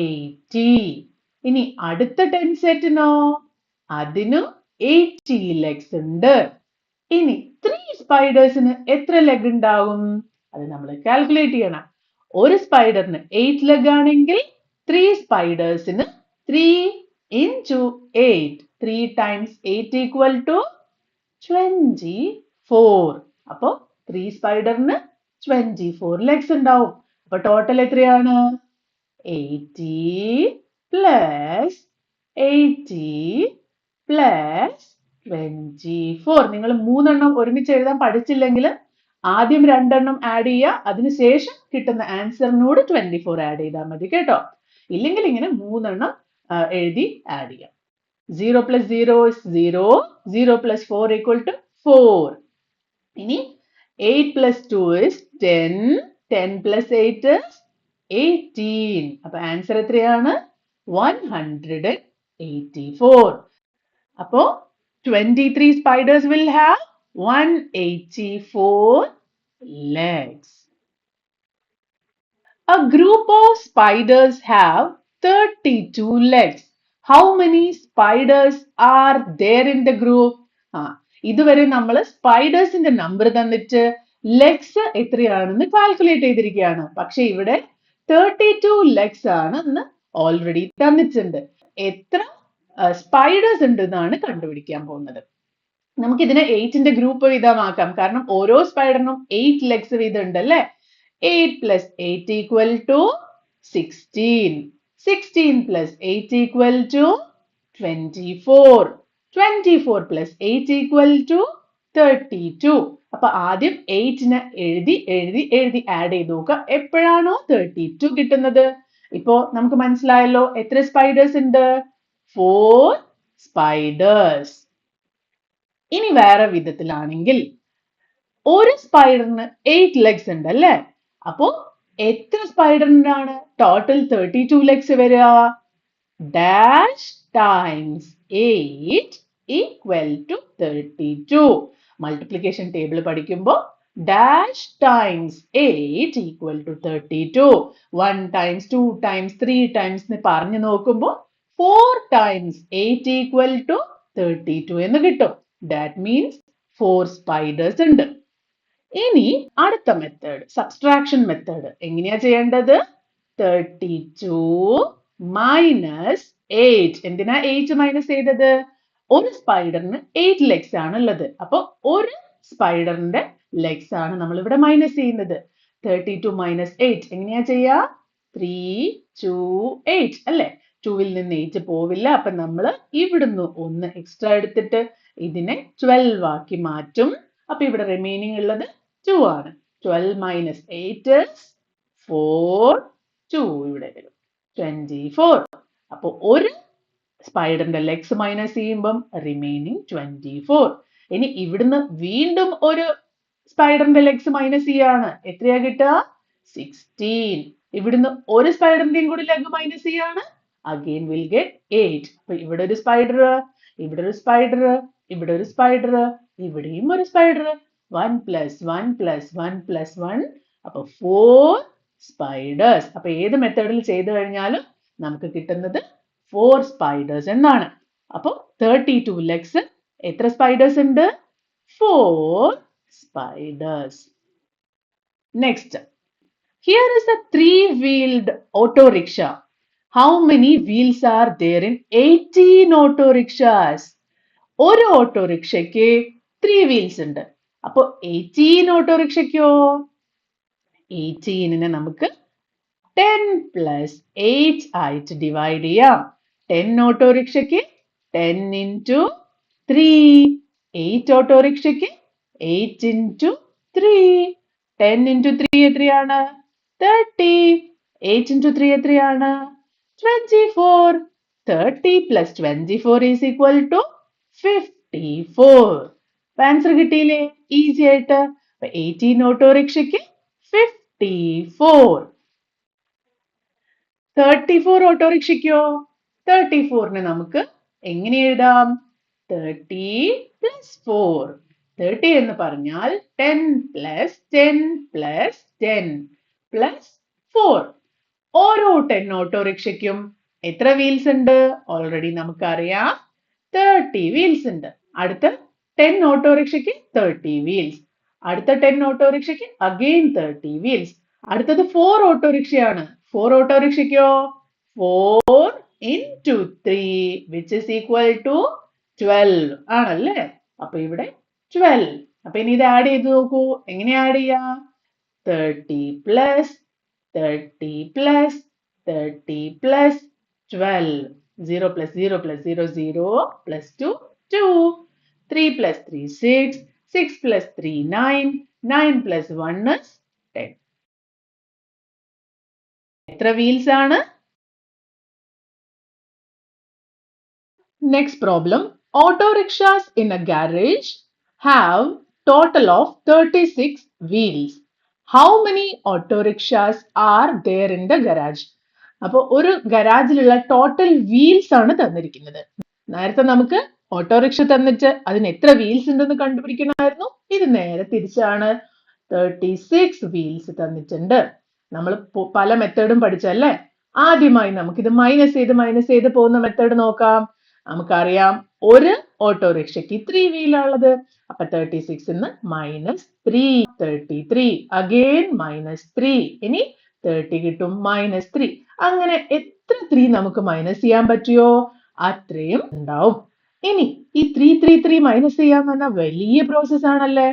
80. ഇനി അടുത്ത 10 സെറ്റിനോ? അതിനും 80 legs ഉണ്ട്. ഇനി 3 സ്പൈഡേഴ്സിന് എത്ര ലെഗ് ഉണ്ടാവും? അത് നമ്മൾ കാൽക്കുലേറ്റ് ചെയ്യണം. ഒരു സ്പൈഡറിന് 8 ലെഗ് ആണെങ്കിൽ 3 സ്പൈഡേഴ്സിന് 3 into 8. 3 times 8 equal to 24. അപ്പോ 3 സ്പൈഡറിന് 24 legs ഉണ്ടാവും. അപ്പൊ ടോട്ടൽ എത്രയാണ്? 80 പ്ലസ് 80 പ്ലസ് 24. നിങ്ങൾ 3 എണ്ണം ഒരുമിച്ച് എഴുതാൻ പഠിച്ചില്ലെങ്കിൽ ആദ്യം 2 എണ്ണം ആഡ് ചെയ്യുക, അതിനുശേഷം കിട്ടുന്ന ആൻസറിനോട് 24 ആഡ് ചെയ്താൽ മതി കേട്ടോ. ഇല്ലെങ്കിൽ ഇങ്ങനെ 3 എണ്ണം എഴുതി ആഡ് ചെയ്യാം. 0 plus 0 is 0. 0 plus 4 equal to 4. ഇനി 8 plus 2 is 10. 10 plus 8 is 18. അപ്പൊ ആൻസർ എത്രയാണ്? 184. അപ്പോ 23 spiders will have 184 legs. A group of spiders have 32 legs. How many spiders are there in the group? ഇതുവരെ നമ്മൾ സ്പൈഡേഴ്സിന്റെ നമ്പർ തന്നിട്ട് ലെഗ്സ് എത്രയാണെന്ന് calculate ചെയ്തിരിക്കുകയാണ്. പക്ഷെ ഇവിടെ 32 ലെഗ്സ് ആണ് എന്ന് ഓൾറെഡി തന്നിട്ടുണ്ട്. എത്ര സ്പൈഡേഴ്സ് ഉണ്ട് എന്നാണ് കണ്ടുപിടിക്കാൻ പോകുന്നത്. നമുക്ക് ഇതിനെ 8ന്റെ ഗ്രൂപ്പ് വീതമാക്കാം. കാരണം ഓരോ സ്പൈഡറിനും 8 ലെഗ്സ് വീതം ഉണ്ട് അല്ലേ? 8 plus 8 equal to 16. 16 plus 8 equal to 24. 24 plus 8 equal to 32. അപ്പൊ ആദ്യം 8നെ എഴുതി ആഡ് ചെയ്ത് നോക്കുക. എപ്പോഴാണോ 32 കിട്ടുന്നത്? ഇപ്പോ നമുക്ക് മനസ്സിലായല്ലോ എത്ര സ്പൈഡേഴ്സ് ഉണ്ട്? 4 സ്പൈഡേഴ്സ്. ഇനി വേറെ വിധത്തിലാണെങ്കിൽ ഒരു സ്പൈഡറിന് 8 ലെഗ്സ് ഉണ്ട് അല്ലേ? അപ്പോ എത്ര സ്പൈഡറിനാണ് ടോട്ടൽ 32 ലെഗ്സ് വരിക? Dash times 8 equal to 32. Multiplication table പഠിക്കുമ്പോൾ dash times 8 equal to 32. 1 times 2 times 3 times എന്ന് പറഞ്ഞു നോക്കുമ്പോൾ 4 ടൈംസ് 8 ഈക്വൽ ടു 32 എന്ന് കിട്ടും. ദാറ്റ് മീൻസ് 4 സ്പൈഡേഴ്സ് ഉണ്ട്. ഇനി അടുത്ത മെത്തേഡ്, സബ്സ്ട്രാക്ഷൻ മെത്തേഡ്. എങ്ങനെയാ ചെയ്യേണ്ടത്? 32 മൈനസ് 8. എന്തിനാ 8 മൈനസ് ചെയ്തത്? ഒരു സ്പൈഡറിന് 8 ലെഗ്സ് ആണ് ഉള്ളത്. അപ്പൊ ഒരു സ്പൈഡറിന്റെ ലെഗ്സ് ആണ് നമ്മൾ ഇവിടെ മൈനസ് ചെയ്യുന്നത്. 32 മൈനസ് 8 എങ്ങനെയാ ചെയ്യാ? 3 2 8 അല്ലെ? 2ൽ നിന്ന് 8 പോവില്ല. അപ്പൊ നമ്മൾ ഇവിടുന്ന് 1 എക്സ്ട്രാ എടുത്തിട്ട് ഇതിനെ 12 ആക്കി മാറ്റും. അപ്പൊ ഇവിടെ റിമൈനിങ് ഉള്ളത് 2 ആണ്. 12 മൈനസ് 8 is 4. 2 ഇവിടെ വരും 24. അപ്പൊ ഒരു സ്പൈഡറിന്റെ ലെഗ്സ് മൈനസ് ചെയ്യുമ്പം റിമൈനിങ് 24. ഇനി ഇവിടുന്ന് വീണ്ടും ഒരു സ്പൈഡറിന്റെ ലെഗ്സ് മൈനസ് ചെയ്യാണ്. എത്രയാ കിട്ടുക? 16. ഇവിടുന്ന് ഒരു സ്പൈഡറിന്റെയും കൂടി ലെഗ് മൈനസ് ചെയ്യാണ്. Again will get 8. അപ്പൊ ഇവിടെ ഒരു സ്പൈഡർ, ഇവിടെ ഒരു സ്പൈഡർ, ഇവിടെ ഒരു സ്പൈഡർ, ഇവിടെയും ഒരു സ്പൈഡർ. 1 plus 1 plus 1 plus 1. അപ്പൊ 4 സ്പൈഡേഴ്സ്. അപ്പൊ ഏത് മെത്തേഡിൽ ചെയ്തു കഴിഞ്ഞാലും നമുക്ക് കിട്ടുന്നത് 4 സ്പൈഡേഴ്സ് എന്നാണ്. അപ്പൊ 32 ലെഗ്സ് എത്ര സ്പൈഡേഴ്സ് ഉണ്ട്? 4 spiders. Next, here is a 3-wheeled auto rickshaw. How many wheels are there in 18 auto rickshaws? ഒരു ഓട്ടോ റിക്ഷയ്ക്ക് 3 വീൽസ് ഉണ്ട്. അപ്പൊ 18 ഓട്ടോ റിക്ഷയ്ക്കോ? 18നെ നമുക്ക് 10 plus 8 ആയിട്ട് ഡിവൈഡ് ചെയ്യാം. 10 ഓട്ടോ റിക്ഷയ്ക്ക് 10 into 3. 8 ഓട്ടോ റിക്ഷയ്ക്ക് 8 into 3. 10 into 3 എത്രയാണ്? 30. 8 into 3 എത്രയാണ്? 24. 30 plus 24 is equal to 54. Answer കിട്ടിയില്ലേ? ഈസി ആയിട്ട്. 18 ഓട്ടോ റിക്ഷയ്ക്ക് 54. 34 ഓട്ടോ റിക്ഷയ്ക്കോ? 34നെ നമുക്ക് എങ്ങനെ എഴുതാം? 30 plus 4. 30 എന്ന് പറഞ്ഞാൽ 10 plus 10 plus 10 plus 4. ഓരോ 10 ഓട്ടോ റിക്ഷയ്ക്കും എത്ര വീൽസ് ഉണ്ട്? ഓൾറെഡി നമുക്കറിയാം 30 വീൽസ് ഉണ്ട്. അടുത്ത 10 ഓട്ടോ റിക്ഷയ്ക്ക് 30 വീൽസ്. അടുത്ത 10 ഓട്ടോ റിക്ഷയ്ക്ക് അഗെയിൻ 30 വീൽസ്. അടുത്തത് 4 auto റിക്ഷയാണ്. 4 auto റിക്ഷയ്ക്കോ? 4 into 3 which is equal to 12 ആണല്ലേ? അപ്പൊ ഇവിടെ 12. അപ്പൊ ഇനി ഇത് ആഡ് ചെയ്ത് നോക്കൂ. എങ്ങനെ ആഡ് ചെയ്യാം? 30 plus 30 plus 30 plus 12. 0 plus 0 plus 0, 0 plus 2, 2. 3 plus 3, 6. 6 plus 3, 9. 9 plus 1 is 10. എത്ര വീൽസ് ആണ്? Next problem. Auto rickshaws in a garage have total of 36 wheels. How many auto rickshaws are there in the garage? അപ്പോൾ ഒരു ഗരാജിലുള്ള total wheels ആണ് തന്നിരിക്കുന്നത്. നേരത്തെ നമുക്ക് autorickshaw തന്നിട്ട് അതിന് എത്ര വീൽസ് ഉണ്ടെന്ന് കണ്ടുപിടിക്കണമായിരുന്നു. ഇത് നേരെ തിരിച്ചാണ്. 36 വീൽസ് തന്നിട്ടുണ്ട്. നമ്മൾ പല മെത്തേഡും പഠിച്ചല്ലേ. ആദ്യമായി നമുക്കിത് മൈനസ് ചെയ്ത് പോകുന്ന മെത്തേഡ് നോക്കാം. നമുക്കറിയാം ഒരു ഓട്ടോറിക്ഷയ്ക്ക് 3 വീലാണുള്ളത്. അപ്പൊ 36 മൈനസ് 3, 33 അഗെയിൻ മൈനസ് 3, ഇനി 30 കിട്ടും മൈനസ് 3. അങ്ങനെ എത്ര 3 നമുക്ക് മൈനസ് ചെയ്യാൻ പറ്റുമോ അത്രയും ഉണ്ടാവും. ഇനി ഈ 3 മൈനസ് ചെയ്യാന്ന് പറഞ്ഞാൽ വലിയ പ്രോസസ് ആണല്ലേ.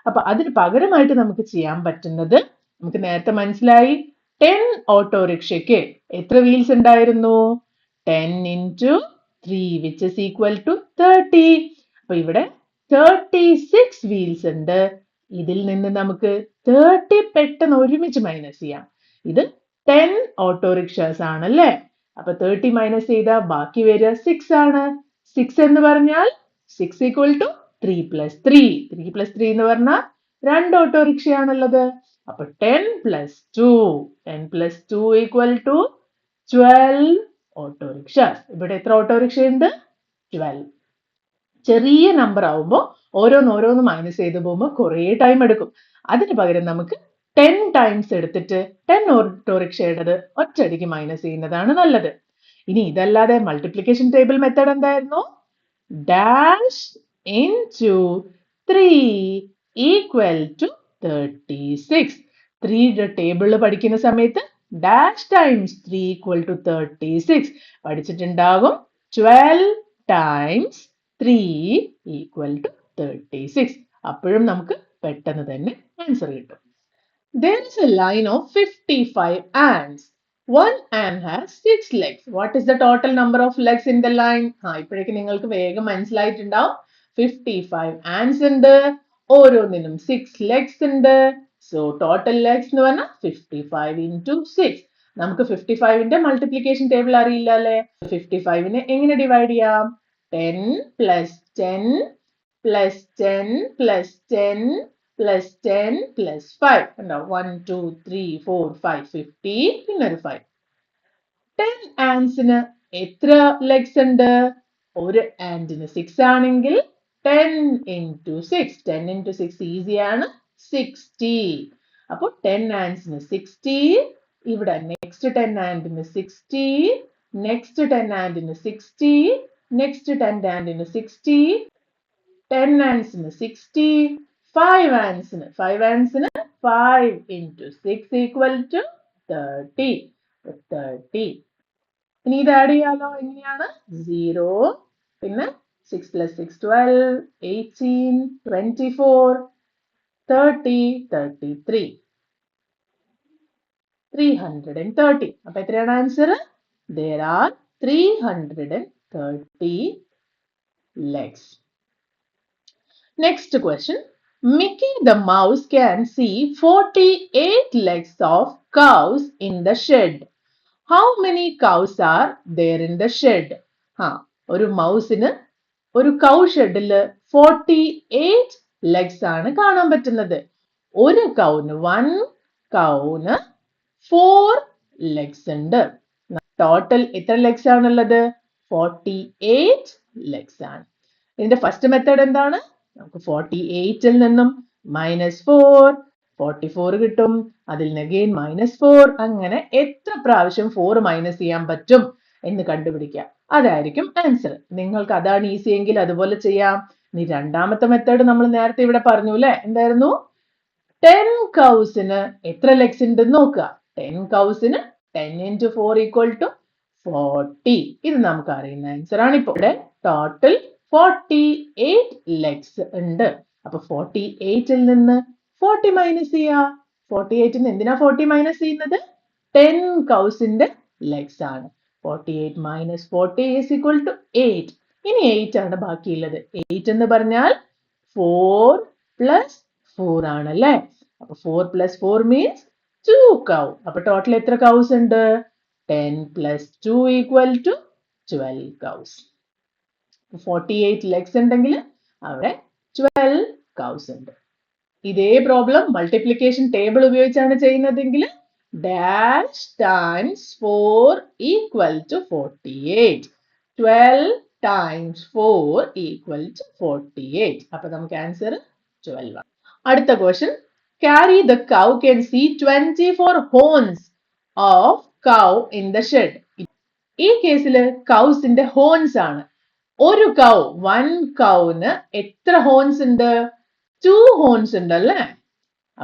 അപ്പൊ അതിന് പകരമായിട്ട് നമുക്ക് ചെയ്യാൻ പറ്റുന്നത്, നമുക്ക് നേരത്തെ മനസ്സിലായി 10 ഓട്ടോറിക്ഷയ്ക്ക് എത്ര വീൽസ് ഉണ്ടായിരുന്നു? 10 into 3 which is equal to 30. അപ്പൊ ഇവിടെ 36 വീൽസ് ഉണ്ട്. ഇതിൽ നിന്ന് നമുക്ക് 30 പെട്ടെന്ന് ഒരുമിച്ച് മൈനസ് ചെയ്യാം. ഇത് 10 ഓട്ടോറിക്ഷാസ് ആണല്ലേ. അപ്പൊ 30 മൈനസ് ചെയ്താൽ ബാക്കി വരിക 6 ആണ്. 6 എന്ന് പറഞ്ഞാൽ 6 equal to 3 plus 3. 3 plus 3 എന്ന് പറഞ്ഞാൽ 2 ഓട്ടോറിക്ഷയാണുള്ളത്. അപ്പൊ 10 plus 2. 10 plus 2 equal to 12 autorickshaws. ഇവിടെ എത്ര ഓട്ടോറിക്ഷ ഉണ്ട്? 12. ചെറിയ നമ്പർ ആവുമ്പോൾ ഓരോന്ന് മൈനസ് ചെയ്ത് പോകുമ്പോൾ കുറേ ടൈം എടുക്കും. അതിന് പകരം നമുക്ക് 10 ടൈംസ് എടുത്തിട്ട് 10 ഓട്ടോറിക്ഷയുടേത് ഒറ്റയടിക്ക് മൈനസ് ചെയ്യുന്നതാണ് നല്ലത്. ഇനി ഇതല്ലാതെ മൾട്ടിപ്ലിക്കേഷൻ ടേബിൾ മെത്തേഡ് എന്തായിരുന്നു? Dash into 3 equal to 36. 3യുടെ ടേബിളിൽ പഠിക്കുന്ന സമയത്ത് ഡാഷ് ടൈംസ് 3 ഈക്വൽ ടു 36 പഠിച്ചിട്ടുണ്ടാകും. 12 ടൈംസ് 3 ഈക്വൽ ടു 36. അപ്പോഴും നമുക്ക് പെട്ടെന്ന് തന്നെ ആൻസർ കിട്ടും. There is a line of 55 ants. One ant has 6 legs. What is the total number of legs in the line? ഇപ്പോഴേക്ക് നിങ്ങൾക്ക് വേഗം മനസ്സിലായിട്ടുണ്ടാവും. 55 ants ഉണ്ട്. ഓരോന്നിനും 6 legs ഉണ്ട്. So total legs എന്ന് പറഞ്ഞാൽ 55 into 6. നമുക്ക് 55ന്റെ മൾട്ടിപ്ലിക്കേഷൻ ടേബിൾ അറിയില്ല അല്ലേ. 55നെ എങ്ങനെ ഡിവൈഡ് ചെയ്യാം? 10 plus 10 plus 10 plus 10 plus 10 plus 5. 1, 2, 3, 4, 5, 50. പിന്നെ ഒരു 5. 10 ആൻസിന് എത്ര ലെഗ്സ് ഉണ്ട്? ഒരു ആൻഡിന് 6 ആണെങ്കിൽ 10 into 6. 10 into 6 ഈസിയാണ്, 60. അപ്പോൾ 10 ആൻസിന് 60. ഇവിടെ next 10 ആൻഡിന് 60. Next 10 ആൻഡിന് 60. Next 10 ആൻഡിന് 60. 10 ആൻസിന് 60. 5 ആൻസിന് 5 into 6 equal to 30. 30. ഇനി ഇത് ആഡ് ചെയ്യാലോ. എങ്ങനെയാണ്? 0, പിന്നെ 6 plus 6 12, 18, 24, 30, 33. 330. അപ്പൊ എത്രയാണ് answer? There are 330 legs. Next question. Mickey the mouse can see 48 legs of cows in the shed. How many cows are there in the shed? ഒരു മൗസിന് ഒരു കൗ ഷെഡില് 48 legs ആണ് കാണാൻ പറ്റുന്നത്. ഒരു കൗന് 4 ലെഗ്സ് ഉണ്ട്. ടോട്ടൽ എത്ര ലെഗ്സ് ആണുള്ളത്? 48 ലെഗ്സ് ആണ്. ഇതിന്റെ ഫസ്റ്റ് മെത്തേഡ് എന്താണ്? നമുക്ക് 48ൽ നിന്നും -4, 44 കിട്ടും. അതിൽ നിന്ന് അഗെയിൻ -4. അങ്ങനെ എത്ര പ്രാവശ്യം 4 മൈനസ് ചെയ്യാൻ പറ്റും എന്ന് കണ്ടുപിടിക്കാം. അതായിരിക്കും ആൻസർ. നിങ്ങൾക്ക് അതാണ് ഈസി എങ്കിൽ അതുപോലെ ചെയ്യാം. ഇനി രണ്ടാമത്തെ മെത്തേഡ് നമ്മൾ നേരത്തെ ഇവിടെ പറഞ്ഞു അല്ലെ. എന്തായിരുന്നു? 10 കൗസിന് എത്ര ലെഗ്സ് ഉണ്ടെന്ന് നോക്കുക. 10 കൗസിന് 10 into 4 equal to 40. ഇത് നമുക്ക് അറിയുന്ന ആൻസർ ആണ്. ഇപ്പോൾ ഇവിടെ ടോട്ടൽ 48 ലെഗ്സ് ഉണ്ട്. അപ്പൊ 48ൽ നിന്ന് 40 മൈനസ് ചെയ്യുക. 48ൽ നിന്ന് എന്തിനാ 40 മൈനസ് ചെയ്യുന്നത്? 10 കൗസിന്റെ ലെഗ്സ് ആണ്. 48 മൈനസ് 40 ഈസ് ഈക്വൽ ടു 8. ഇനി 8 ആണ് ബാക്കിയുള്ളത്. 8 എന്ന് പറഞ്ഞാൽ 4 പ്ലസ് 4 ആണല്ലേ. അപ്പൊ 4 പ്ലസ് 4 മീൻസ് 2 കൗ. അപ്പൊ ടോട്ടൽ എത്ര കൗസ് ഉണ്ട്? 10 plus 2 equal to 12 cows. 48 legs ഉണ്ടെങ്കിൽ അവിടെ 12 കൗസ് ഉണ്ട്. ഇതേ പ്രോബ്ലം മൾട്ടിപ്ലിക്കേഷൻ ടേബിൾ ഉപയോഗിച്ചാണ് ചെയ്യുന്നതെങ്കിൽ dash times 4 equal to 48. 12 times 4 equal to 48. അപ്പൊ നമുക്ക് ആൻസർ 12 ആണ്. അടുത്ത question, carry the cow can see 24 horns of cow in the shed. ഈ കേസിൽ കൗസിന്റെ ഹോൺസ് ആണ്. ഒരു കൗ, വൺ കൗന് എത്ര ഹോൺസ് ഉണ്ട്? 2 ഹോൺസ് ഉണ്ട് അല്ലേ.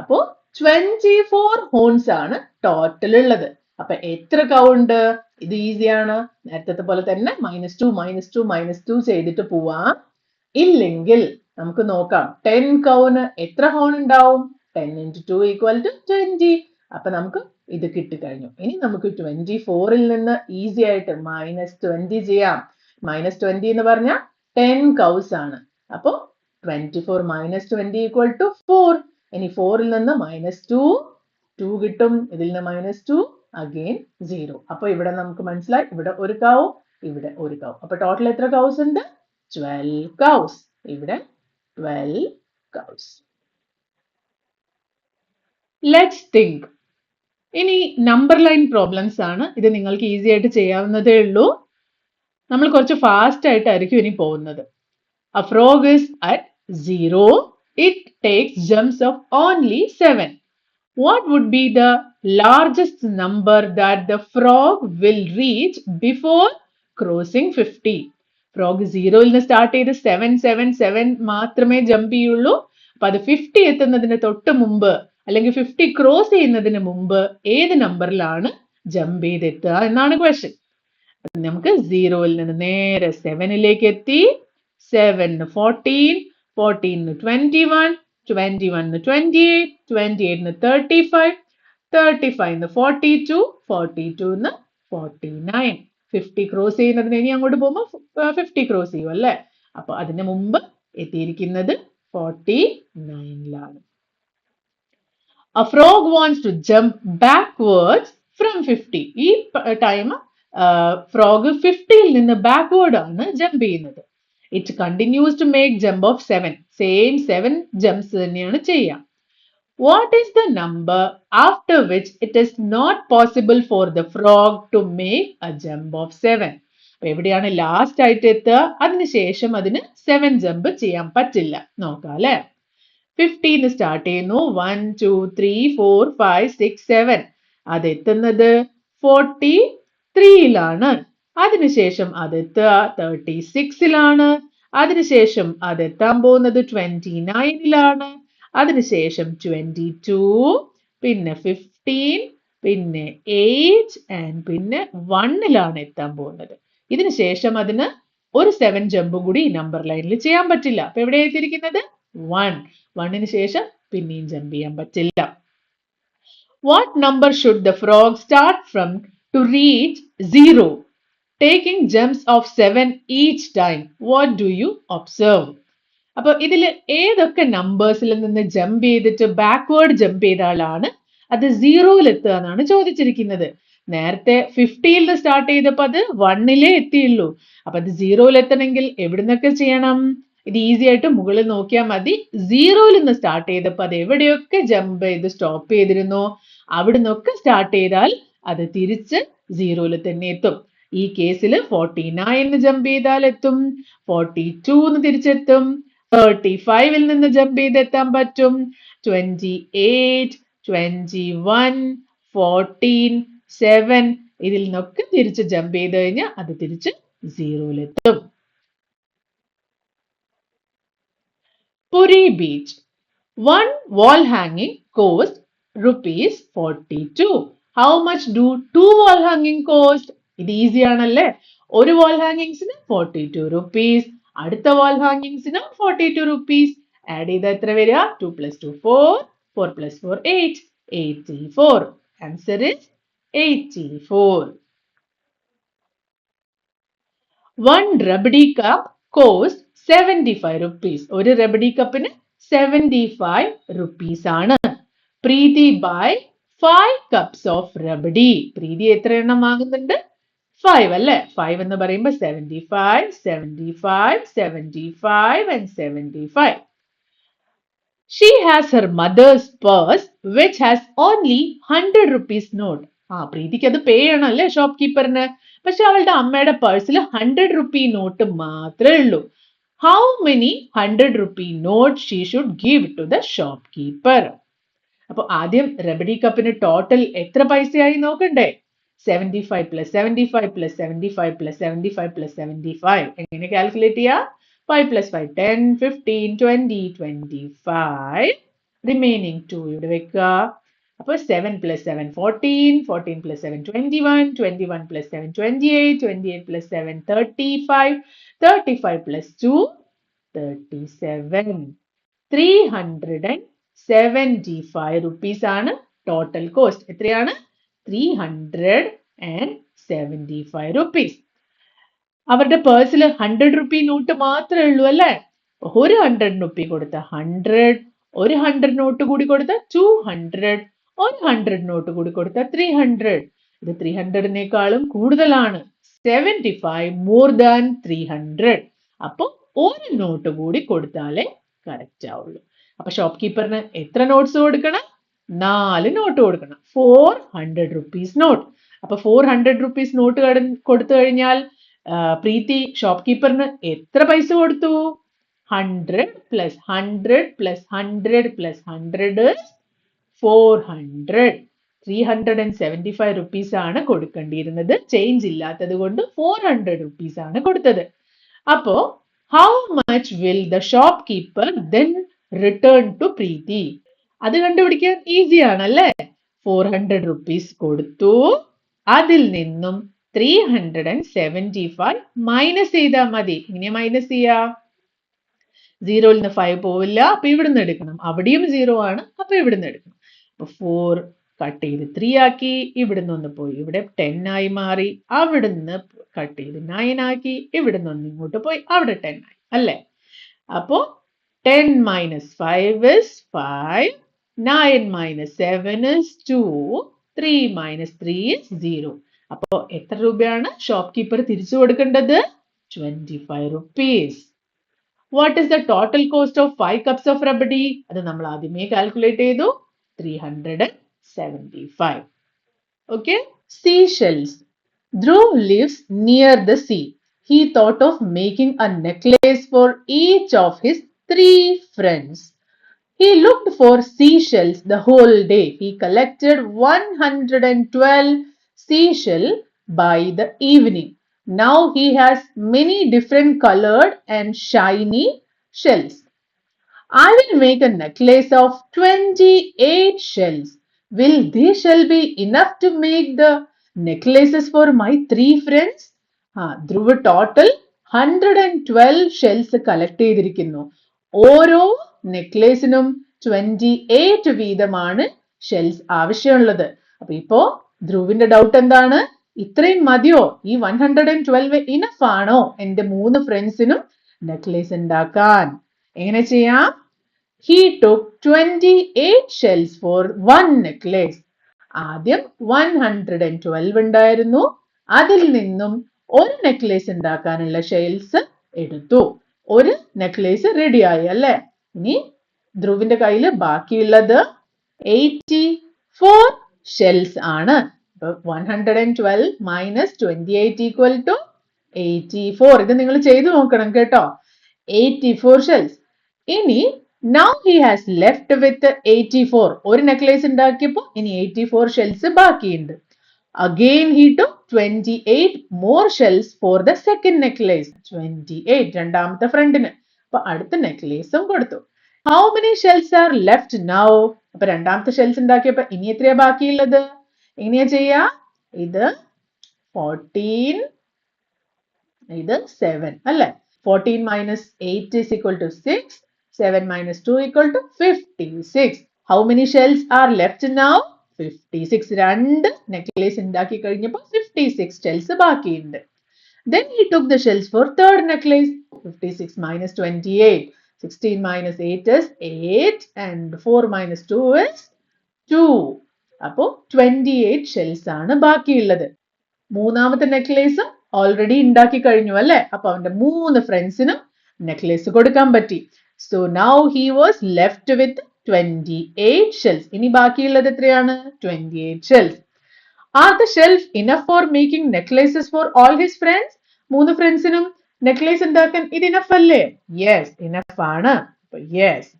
അപ്പോ 24 ഹോൺസ് ആണ് ടോട്ടൽ ഉള്ളത്. അപ്പൊ എത്ര കൗ ഉണ്ട്? ഇത് ഈസിയാണ്. നേരത്തെ പോലെ തന്നെ -2 ചെയ്തിട്ട് പോവാം. ഇല്ലെങ്കിൽ നമുക്ക് നോക്കാം 10 കൗന് എത്ര ഹോൺ ഉണ്ടാവും? 10 into 2 equal to 20. അപ്പൊ നമുക്ക് ഇത് കിട്ടിക്കഴിഞ്ഞു. ഇനി നമുക്ക് 24ൽ നിന്ന് ഈസി ആയിട്ട് -20 ചെയ്യാം. -20 എന്ന് പറഞ്ഞാൽ 10 കൗസ് ആണ്. അപ്പൊ 24 minus 20 equal to 4. ഇനി 4ൽ നിന്ന് -2 കിട്ടും. ഇതിൽ നിന്ന് -2 again 0. അപ്പൊ ഇവിടെ നമുക്ക് മനസ്സിലായി, ഇവിടെ ഒരു കൗ, ഇവിടെ ഒരു കൗ. അപ്പൊ ടോട്ടൽ എത്ര കൗസ് ഉണ്ട്? 12 കൗസ്. ഇവിടെ 12 കൗസ്. Let's think. ഇനി നമ്പർ ലൈൻ പ്രോബ്ലംസ് ആണ്. ഇത് നിങ്ങൾക്ക് ഈസി ആയിട്ട് ചെയ്യാവുന്നതേ ഉള്ളൂ. നമ്മൾ കുറച്ച് ഫാസ്റ്റ് ആയിട്ടായിരിക്കും ഇനി പോകുന്നത്. A frog is at 0. It takes jumps of only 7. What would be the largest number that the frog will reach before crossing 50? Frog 0ൽ നിന്ന് സ്റ്റാർട്ട് ചെയ്ത് 7 മാത്രമേ ജമ്പ് ചെയ്യുള്ളൂ. അപ്പൊ അത് 50 എത്തുന്നതിന് തൊട്ട് മുമ്പ് അല്ലെങ്കിൽ 50 ക്രോസ് ചെയ്യുന്നതിന് മുമ്പ് ഏത് നമ്പറിലാണ് ജമ്പ് ചെയ്തെത്തുക എന്നാണ് ക്വസ്റ്റ്യൻ. നമുക്ക് 0ൽ നിന്ന് നേരെ 7ലേക്ക് എത്തി. 7 14, 14 21, 21 28, 28 35, 35 42, 42 49. 50 ക്രോസ് ചെയ്യുന്നതിന് ഇനി അങ്ങോട്ട് പോകുമ്പോൾ 50 ക്രോസ് ചെയ്യും അല്ലേ. അപ്പൊ അതിന് മുമ്പ് എത്തിയിരിക്കുന്നത് 49ലാണ്. A frog wants to jump backwards from 50. ഈ ടൈം ഫ്രോഗ് 50ൽ നിന്ന് ബാക്ക്വേർഡ് ആണ് ജമ്പ് ചെയ്യുന്നത്. It continues to make jump of 7. Same 7 jumps തന്നെയാണ് ചെയ്യുക. What is the number after which it is not possible for the frog to make a jump of 7? അപ്പൊ എവിടെയാണ് last ആയിട്ട് എത്തുക? അതിനുശേഷം അതിന് 7 ജമ്പ് ചെയ്യാൻ പറ്റില്ല. നോക്കാം അല്ലെ. 50 സ്റ്റാർട്ട് ചെയ്യുന്നു. 1 2 3 4 5 6 7. അത് എത്തുന്നത് 43ലാണ്. അതിനുശേഷം അതെത്തുക 36ലാണ്. അതിനുശേഷം അതെത്താൻ പോകുന്നത് 29ലാണ്. അതിനുശേഷം 22, പിന്നെ 15, പിന്നെ 8 ആൻഡ് പിന്നെ 1ലാണ് എത്താൻ പോകുന്നത്. ഇതിനുശേഷം അതിന് ഒരു 7 ജമ്പ് കൂടി ഈ നമ്പർ ലൈനിൽ ചെയ്യാൻ പറ്റില്ല. അപ്പൊ എവിടെ എത്തിയിരിക്കുന്നത്? 1ന് ശേഷം പിന്നെയും ജമ്പ് ചെയ്യാൻ പറ്റില്ല. What number should the frog start from to reach 0? Taking jumps of 7 each time. What do you observe? അപ്പൊ ഇതിൽ ഏതൊക്കെ നമ്പേഴ്സിൽ നിന്ന് ജമ്പ് ചെയ്തിട്ട് ബാക്ക്വേർഡ് ജമ്പ് ചെയ്താലാണ് അത് 0ൽ എത്തുക എന്നാണ് ചോദിച്ചിരിക്കുന്നത്. നേരത്തെ 50ൽ സ്റ്റാർട്ട് ചെയ്തപ്പോൾ അത് 1ലേ എത്തിയുള്ളൂ. അപ്പൊ അത് 0ൽ എത്തണമെങ്കിൽ എവിടുന്നൊക്കെ ചെയ്യണം? ഇത് ഈസി ആയിട്ട് മുകളിൽ നോക്കിയാൽ മതി. 0ൽ നിന്ന് സ്റ്റാർട്ട് ചെയ്തപ്പോൾ അത് എവിടെയൊക്കെ ജമ്പ് ചെയ്ത് സ്റ്റോപ്പ് ചെയ്തിരുന്നോ അവിടുന്നൊക്കെ സ്റ്റാർട്ട് ചെയ്താൽ അത് തിരിച്ച് 0ൽ തന്നെ എത്തും. ഈ കേസിൽ 49 ജമ്പ് ചെയ്താൽ എത്തും, 42 തിരിച്ചെത്തും, 35ൽ നിന്ന് ജമ്പ് ചെയ്തെത്താൻ പറ്റും, 28, 21, 14, 7 ഇതിൽ നിന്നൊക്കെ തിരിച്ച് ജമ്പ് ചെയ്ത് കഴിഞ്ഞാൽ അത് തിരിച്ച് 0ൽ എത്തും. Puri Beach. One wall hanging cost ₹42. How much do 2 wall hanging cost? ഇത് ഈസി ആണല്ലേ. ഒരു wall hangingsന് ₹42. അടുത്ത wall hangingsന് ₹42. ആഡ് ചെയ്താൽ എത്ര വരിക? 2 + 2 4, 4 + 4 8, 84. Answer is 84. 2 wall hangings cost ₹42. 1 wall hangingsന് ₹42. അടുത്ത wall hangingsന് ₹42. ആഡ് ചെയ്താൽ എത്ര വരിക? 2 + 2 4, 4 + 4 8, 84. Answer is 84. 2 wall hangings cost ₹42. 1 wall hangingsന് ₹42. അടുത്ത wall hangingsന് ₹42. 84. One Rabdi cup costs 75 rupees. ഒരു Rabdi cupന് 75 rupees ആണ്. Preeti buy 5 cups of Rabdi. Preeti എത്ര എണ്ണം വാങ്ങുന്നുണ്ട്? 5 അല്ലേ? 5 എന്ന് പറയുമ്പോൾ 75, 75, 75 and 75. She has her mother's purse which has only 100 rupees note. പ്രീതിക്ക് അത് പേ ചെയ്യണം അല്ലേ ഷോപ്പ് കീപ്പറിന്? പക്ഷെ അവളുടെ അമ്മയുടെ പേഴ്സിൽ 100 rupee നോട്ട് മാത്രമേ ഉള്ളൂ. How many 100 rupee notes she should give to the shopkeeper? അപ്പോൾ ആദ്യം റബഡി കപ്പിന് ടോട്ടൽ എത്ര പൈസയായി നോക്കണ്ടേ? 75 plus 75 plus 75 plus 75 plus 75. എങ്ങനെ കാൽക്കുലേറ്റ് ചെയ്യാം? 5 plus 5, 10, 15, 20, 25. Remaining 2 ഇവിടെ വെക്കുക. അപ്പോൾ 7 plus 7, 14, 14 plus 7, 21, 21 plus 7, 28, 28 plus 7, 35, 35 plus 2, 37. 375 rupees ആണ് ടോട്ടൽ കോസ്റ്റ്. എത്രയാണ്? 375 rupees. അവരുടെ പേഴ്സിൽ 100 rupee നോട്ട് മാത്രമേ ഉള്ളൂ അല്ലേ? ഒരു 100 rupee കൊടുത്ത 100, ഒരു 100 നോട്ട് കൂടി കൊടുത്ത 200, ഒരു 100 നോട്ട് കൂടി കൊടുത്ത 300. ഇത് 300നേക്കാളും കൂടുതലാണ്. 75 more than 300. അപ്പോൾ ഒരു നോട്ട് കൂടി കൊടുത്താലേ കറക്റ്റ് ആവുള്ളൂ. അപ്പൊ ഷോപ്പ് കീപ്പറിന് എത്ര നോട്ട്സ് കൊടുക്കണം? 4 നോട്ട് കൊടുക്കണം. 400 rupees നോട്ട്. അപ്പൊ 400 rupees നോട്ട് കൊടുത്തു കഴിഞ്ഞാൽ പ്രീതി ഷോപ്പ് കീപ്പറിന് എത്ര പൈസ കൊടുത്തു? 100 plus 100 plus 100 plus 100 is 400. 375 rupees ആണ് കൊടുക്കേണ്ടിയിരുന്നത്. ചേഞ്ച് ഇല്ലാത്തത് കൊണ്ട് 400 rupees ആണ് കൊടുത്തത്. അപ്പോ how much will the shopkeeper then return to Preeti? അത് കണ്ടുപിടിക്കാൻ ഈസി ആണല്ലേ? 400 rupees കൊടുത്തു. അതിൽ നിന്നും 375 മൈനസ് ചെയ്താൽ മതി. ഇങ്ങനെ മൈനസ് ചെയ്യാ? 0ൽ നിന്ന് 5 പോവില്ല. അപ്പൊ ഇവിടുന്ന് എടുക്കണം. അവിടെയും 0 ആണ്. അപ്പൊ ഇവിടുന്ന് എടുക്കണം. അപ്പൊ 4 കട്ട് ചെയ്ത് 3 ആക്കി. ഇവിടുന്ന് ഒന്ന് പോയി. ഇവിടെ 10 ആയി മാറി. അവിടുന്ന് കട്ട് ചെയ്ത് 9 ആക്കി. ഇവിടുന്ന് ഒന്ന് ഇങ്ങോട്ട് പോയി. അവിടെ 10 ആയി അല്ലേ? അപ്പോ 10 minus 5 is 5. 9 minus 7 is 2. 3 minus 3 is 0. അപ്പോ എത്ര രൂപയാണ് ഷോപ്പ് കീപ്പർ തിരിച്ചു കൊടുക്കേണ്ടത്? 25 rupees. What is the total cost of 5 cups of rabdi? അത് നമ്മൾ ആദ്യമേ കാൽക്കുലേറ്റ് ചെയ്തു. 375. Okay? Seashells. Dhruv lives near the sea. He thought of making a necklace for each of his 3 friends. He looked for seashells the whole day. He collected 112 seashells by the evening. Now he has many different colored and shiny shells. I will make a necklace of 28 shells. Will these shells be enough to make the necklaces for my 3 friends? Dhruv total 112 shells collect ചെയ്തിരിക്കുന്നു. ഓരോ നെക്ലേസിനും 28 വീതമാണ് shells ആവശ്യമുള്ളത്. അപ്പൊ ഇപ്പോ ധ്രുവിന്റെ doubt എന്താണ്? ഇത്രയും മതിയോ? ഈ 112 ഇനഫ് ആണോ എന്റെ 3 ഫ്രണ്ട്സിനും നെക്ലേസ് ഉണ്ടാക്കാൻ? എങ്ങനെ ചെയ്യാം? He took 28 shells for one necklace. ആദ്യം 112 ഉണ്ടായിരുന്നു. അതിൽ നിന്നും ഒരു നെക്ലേസ് ഉണ്ടാക്കാനുള്ള ഷെൽസ് എടുത്തു. ഒരു നെക്ലേസ് റെഡി ആയി അല്ലേ? ഇനി ധ്രുവിന്റെ കയ്യിൽ ബാക്കിയുള്ളത് 84 ഷെൽസ് ആണ്. 112 minus 28 equal to 84. ഇത് നിങ്ങൾ ചെയ്തു നോക്കണം കേട്ടോ. 84 ഷെൽസ്. ഇനി now he has left with 84. ഒരു നെക്ലേസ് ഉണ്ടാക്കിയപ്പോൾ ഇനി 84 ഷെൽസ് ബാക്കിയുണ്ട്. Again he took 28 more shells for the second necklace. 28 രണ്ടാമത്തെ ഫ്രണ്ടിന്. അപ്പൊ അടുത്ത നെക്ലേസും കൊടുത്തു. How many shells are left now? അപ്പൊ രണ്ടാമത്തെ ഷെൽസ് ഉണ്ടാക്കിയപ്പോ ഇനി എത്രയാ ബാക്കിയുള്ളത്? എങ്ങനെയാ ചെയ്യാ? ഇത് 14, ഇത് 7 അല്ലേ? 14 minus 8 is equal to 6. 7 minus 2 equal to 56. How many shells are left now? 56. രണ്ട് നെക്ലേസ് ഉണ്ടാക്കി കഴിഞ്ഞപ്പോൾ 56 ഷെൽസ് ബാക്കിയുണ്ട്. Then he took the shells for third necklace. 56 minus 28. 16 minus 8 is 8 and 4 minus 2 is 2. അപ്പോൾ 28 ഷെൽസ് ആണ് ബാക്കിയുള്ളത്. മൂന്നാമത്തെ നെക്ലേസ് ഓൾറെഡി ഉണ്ടാക്കി കഴിഞ്ഞു അല്ലെ? അപ്പൊ അവന്റെ 3 ഫ്രണ്ട്സിനും നെക്ലേസ് കൊടുക്കാൻ പറ്റി. So now he was left with 28 shells. ഇനി ബാക്കിയുള്ളത് എത്രയാണ്? 28 shells. Are the shells enough for making necklaces for all his friends? 3 ഫ്രണ്ട്സിനും നെക്ലേസ് ഉണ്ടാക്കാൻ ഇത് ഇനഫ് അല്ലേ? യെസ്, ഇനഫ് ആണ്. Yes.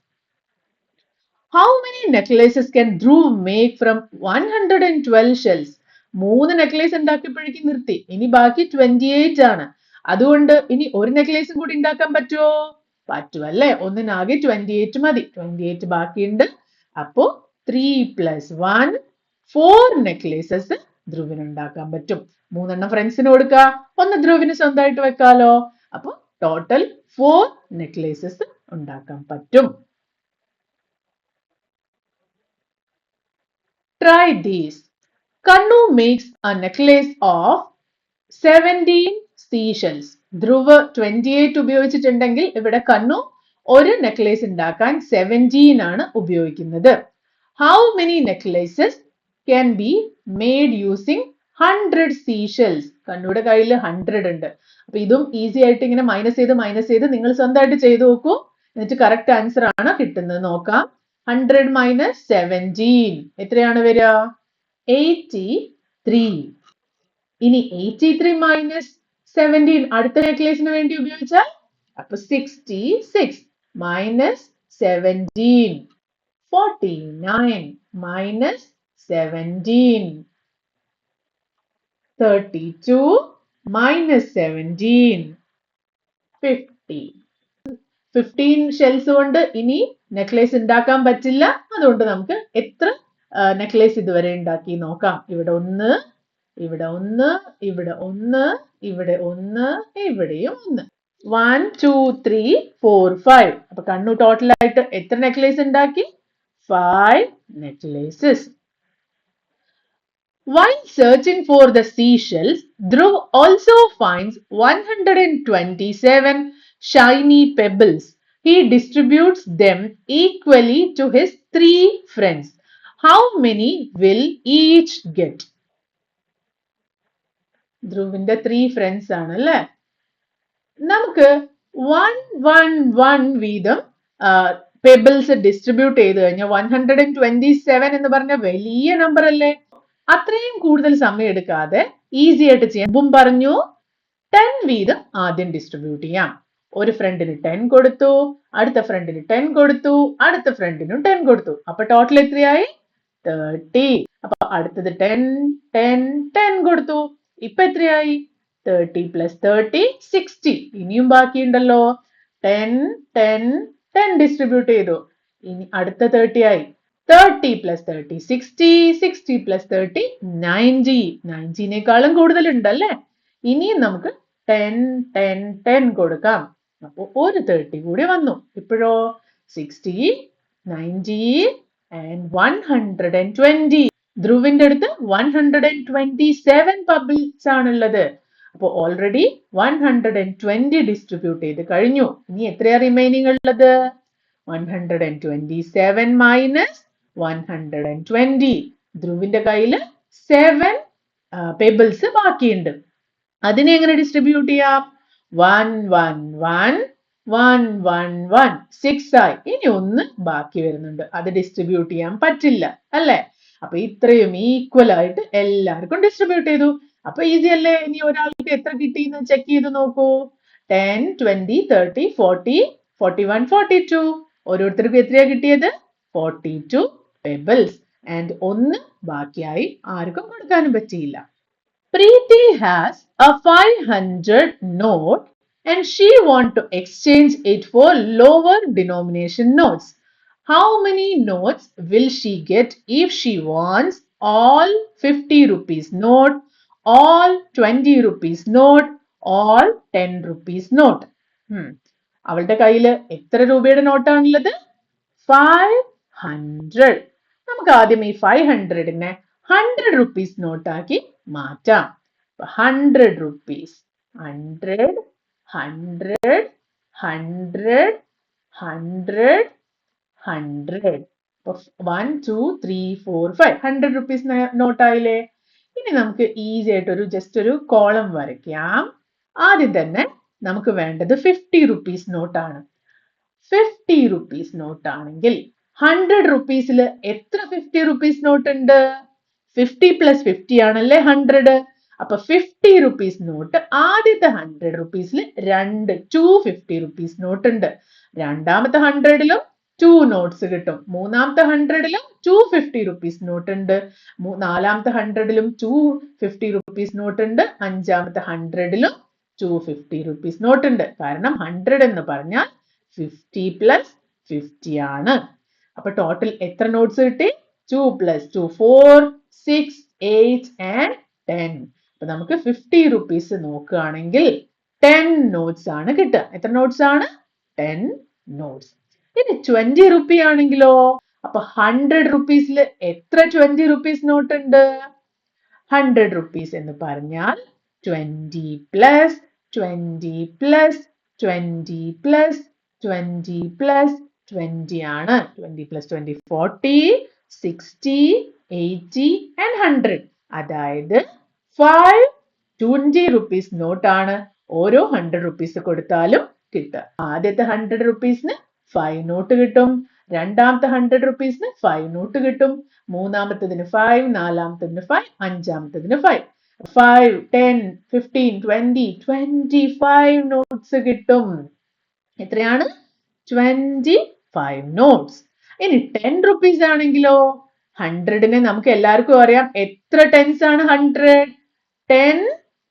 How many necklaces can Dhruv make from 112 shells? 3 necklace ഉണ്ടാക്കിയപ്പോഴേക്കും നിർത്തി. ഇനി ബാക്കി 28 ആണ്. അതുകൊണ്ട് ഇനി ഒരു നെക്ലേസും കൂടി ഉണ്ടാക്കാൻ പറ്റുമോ? പറ്റും അല്ലേ? ഒന്നിനാകെ 28 മതി. 28 ബാക്കിയുണ്ട്. അപ്പോ 3 plus 1 4 നെക്ലേസസ് ധ്രുവിന് ഉണ്ടാക്കാൻ പറ്റും. 3 ഫ്രണ്ട്സിന് കൊടുക്കുക, 1 ധ്രുവിന് സ്വന്തമായിട്ട് വെക്കാലോ. അപ്പൊ ടോട്ടൽ 4 നെക്ലേസസ് ഉണ്ടാക്കാൻ പറ്റും. Try these. Kannu makes a necklace of 17 seashells. Dhruv 28 ഉപയോഗിച്ചിട്ടുണ്ടെങ്കിൽ ഇവിടെ കണ്ണു ഒരു നെക്ലേസ് ഉണ്ടാക്കാൻ 17 ആണ് ഉപയോഗിക്കുന്നത്. How many necklaces can be made using 100 seashells? കണ്ണുടെ കയ്യിൽ 100 ഉണ്ട്. അപ്പൊ ഇതും ഈസി ആയിട്ട് ഇങ്ങനെ മൈനസ് ചെയ്ത് നിങ്ങൾ സ്വന്തമായിട്ട് ചെയ്തു നോക്കൂ. എന്നിട്ട് കറക്റ്റ് ആൻസർ ആണ് കിട്ടുന്നത് നോക്കാം. 100 minus 17 എത്രയാണ് വരിക? 83. ഇനി 83 minus 17 അടുത്ത നെക്ലേസിന് വേണ്ടി ഉപയോഗിച്ചാൽ അപ്പൊ 66 minus 17. 49 minus 17. 32 minus 17. 50. 15 ഷെൽസ് കൊണ്ട് ഇനി നെക്ലേസ് ഉണ്ടാക്കാൻ പറ്റില്ല. അതുകൊണ്ട് നമുക്ക് എത്ര നെക്ലേസ് ഇതുവരെ ഉണ്ടാക്കി നോക്കാം. ഇവിടെ 1, ഇവിടെ 1, ഇവിടെ 1, ഇവിടെ 1, ഇവിടെയും 1. 1, 2, 3, 4, 5. അപ്പൊ കണ്ണു ടോട്ടൽ ആയിട്ട് എത്ര നെക്ലേസ് ഉണ്ടാക്കി? 5 necklaces. While searching for the seashells, Dhruv also finds 127 shiny pebbles. He distributes them equally to his 3 friends. How many will each get? ധ്രുവിന്റെ 3 friends ആണ് അല്ലേ? നമുക്ക് 1 വീതം പെബിൾസ് ഡിസ്ട്രിബ്യൂട്ട് ചെയ്ത് കഴിഞ്ഞാൽ 127 എന്ന് പറഞ്ഞ വലിയ നമ്പർ അല്ലേ? അത്രയും കൂടുതൽ സമയം എടുക്കാതെ ഈസി ആയിട്ട് ചെയ്യാം. മുമ്പും പറഞ്ഞു 10 വീതം ആദ്യം ഡിസ്ട്രിബ്യൂട്ട് ചെയ്യാം. ഒരു ഫ്രണ്ടിന് 10 കൊടുത്തു, അടുത്ത ഫ്രണ്ടിന് 10 കൊടുത്തു, അടുത്ത ഫ്രണ്ടിനും 10 കൊടുത്തു. അപ്പൊ ടോട്ടൽ എത്രയായി? 30. അപ്പൊ അടുത്തത് 10 10 10 കൊടുത്തു. ഇപ്പൊ എത്രയായി? 30 plus 30 60. ഇനിയും ബാക്കിയുണ്ടല്ലോ. 10 10 10 ഡിസ്ട്രിബ്യൂട്ട് ചെയ്തു. ഇനി അടുത്ത 30 ആയി. 30 plus 30 60. 60 plus 30 90. 90നേക്കാളും കൂടുതൽ ഉണ്ടല്ലേ? ഇനിയും നമുക്ക് 10 10 10 കൊടുക്കാം. അപ്പൊ ഒരു 30 കൂടി വന്നു. ഇപ്പോഴോ 60 90 and 120. ധ്രുവിന്റെ അടുത്ത് 127 പബിൾസ് ആണുള്ളത്. അപ്പൊ ഓൾറെഡി 120 ഡിസ്ട്രിബ്യൂട്ട് ചെയ്ത് കഴിഞ്ഞു. ഇനി എത്രയാ റിമൈനിങ് ഉള്ളത്? 127 minus 120. ധ്രുവിന്റെ കയ്യിൽ 7 പെബിൾസ് ബാക്കിയുണ്ട്. അതിനെ എങ്ങനെ ഡിസ്ട്രിബ്യൂട്ട് ചെയ്യാം? 1 1 1 1 1 1 6 ആയി. ഇനി 1 ബാക്കി വരുന്നുണ്ട്. അത് ഡിസ്ട്രിബ്യൂട്ട് ചെയ്യാൻ പറ്റില്ല അല്ലെ? അപ്പൊ ഇത്രയും ഈക്വൽ ആയിട്ട് എല്ലാവർക്കും ഡിസ്ട്രിബ്യൂട്ട് ചെയ്തു. അപ്പൊ ഈസി അല്ലേ? ഇനി ഒരാൾക്ക് എത്ര കിട്ടിയെന്ന് ചെക്ക് ചെയ്ത് നോക്കൂ. 10 20 30 40 41 42. ഓരോരുത്തർക്കും എത്രയാ കിട്ടിയത്? 42 പെബിൾസ്. ആൻഡ് 1 ബാക്കിയായി. ആർക്കും കൊടുക്കാനും പറ്റിയില്ല. Preeti has a 500 note and she wants to exchange it for lower denomination notes. How many notes will she get if she wants all 50 rupees note, all 20 rupees note, all 10 rupees note? അവളുടെ കയ്യിൽ എത്ര രൂപയുടെ നോട്ടാണുള്ളത്? 500. നമുക്ക് ആദ്യം ഈ 500നെ 100 rupees നോട്ടാക്കി മാറ്റാം. 100 rupees, 100, 100, 100, 100, 100. 1, 2, 3, 4, 5. 100 rupees നോട്ടായില്ലേ? ഇനി നമുക്ക് ഈസി ആയിട്ട് ജസ്റ്റ് ഒരു കോളം വരയ്ക്കാം. ആദ്യം തന്നെ നമുക്ക് വേണ്ടത് 50 rupees നോട്ടാണ്. 50 rupees നോട്ടാണെങ്കിൽ 100 rupeesൽ എത്ര 50 rupees നോട്ട് ഉണ്ട്? 50 plus 50 ആണല്ലേ 100. അപ്പൊ 50 rupees നോട്ട് ആദ്യത്തെ 100 rupeesൽ 250 rupees നോട്ട് ഉണ്ട്. രണ്ടാമത്തെ 100ലും 2 നോട്ട്സ് കിട്ടും. മൂന്നാമത്തെ 100ലും 250 rupees നോട്ട് ഉണ്ട്. നാലാമത്തെ 100ലും 250 rupees നോട്ട് ഉണ്ട്. അഞ്ചാമത്തെ 100ലും 250 rupees നോട്ട് ഉണ്ട്. കാരണം 100 എന്ന് പറഞ്ഞാൽ 50 plus 50 ആണ്. അപ്പൊ ടോട്ടൽ എത്ര നോട്ട്സ് കിട്ടി? 2 plus 2, 4, 6, 8 and 10. അപ്പൊ നമുക്ക് 50 rupees നോക്കുകയാണെങ്കിൽ 10 നോട്ട്സ് ആണ് കിട്ടുക. എത്ര നോട്ട്സ് ആണ്? 10 നോട്ട്സ്. ഇനി 20 rupee ആണെങ്കിലോ? അപ്പൊ 100 rupeesൽ എത്ര 20 rupees നോട്ട് ഉണ്ട്? 100 rupees എന്ന് പറഞ്ഞാൽ 20 plus 20 plus 20 plus 20 plus 20 ആണ്. 20 plus 20, 40, 60, 80 and 100. അതായത് 520 rupees നോട്ടാണ് ഓരോ 100 rupees കൊടുത്താലും കിട്ടുക. ആദ്യത്തെ 100 rupeesന് 5 നോട്ട് കിട്ടും. രണ്ടാമത്തെ 100 rupeesന് 5 നോട്ട് കിട്ടും. മൂന്നാമത്തതിന് 5, നാലാമത്തതിന് 5, അഞ്ചാമത്തതിന് 5. 5, 10, 15, 20, 25 നോട്ട്സ് കിട്ടും. എത്രയാണ്? 25 നോട്ട്സ്. ഇനി 10 rupees ആണെങ്കിലോ? 100നെ നമുക്ക് എല്ലാവർക്കും അറിയാം എത്ര ടെൻസ് ആണ് 100? 10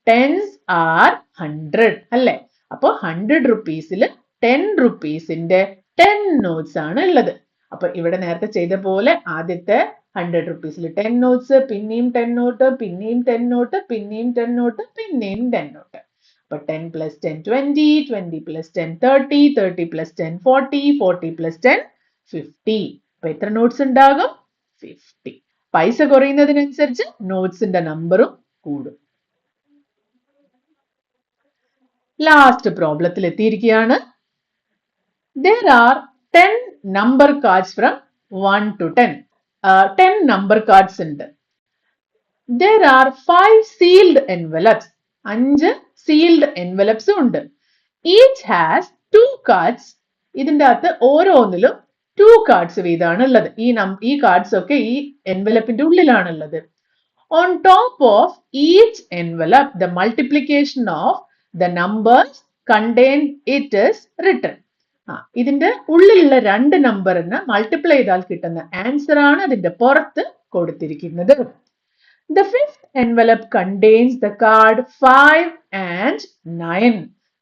tens are 100 അല്ലേ? അപ്പൊ 100 rupeesൽ 10 rupeesന്റെ 10 notes ആണ് ഉള്ളത്. അപ്പൊ ഇവിടെ നേരത്തെ ചെയ്ത പോലെ ആദ്യത്തെ 100 rupeesൽ 10 notes, പിന്നെയും 10 note, പിന്നെയും 10 note, പിന്നെയും 10 note, പിന്നെയും 10 note. അപ്പൊ 10 plus 10, 20, 20 plus 10, 30, 30 plus 10, 40, 40 plus 10, 50. അപ്പൊ എത്ര നോട്ട്സ് ഉണ്ടാകും? 50. പൈസ കുറയുന്നതിനനുസരിച്ച് നോട്ട്സിന്റെ നമ്പറും കൂടും. ലാസ്റ്റ് പ്രോബ്ലത്തിൽ എത്തിയിരിക്കുകയാണ്. There are 10 number cards from 1 to 10. 10 number cards ഉണ്ട്. There are 5 sealed envelopes. 5 sealed envelopes ഉണ്ട്. Each has 2 cards. ഇതിന്റെ അകത്ത് ഓരോന്നിലും 2 cards വീതമാണ് ഉള്ളത്. ഈ cards ഒക്കെ ഈ envelopeന്റെ ഉള്ളിലാണ് ഉള്ളത്. On top of each envelope, the multiplication of the numbers contained it is written. ഇതിന്റെ ഉള്ളിലുള്ള രണ്ട് നമ്പറിന് മൾട്ടിപ്ലൈ ചെയ്താൽ കിട്ടുന്ന ആൻസർ ആണ് അതിന്റെ പുറത്ത് കൊടുത്തിരിക്കുന്നത്. The fifth envelope contains the card 5 and 9.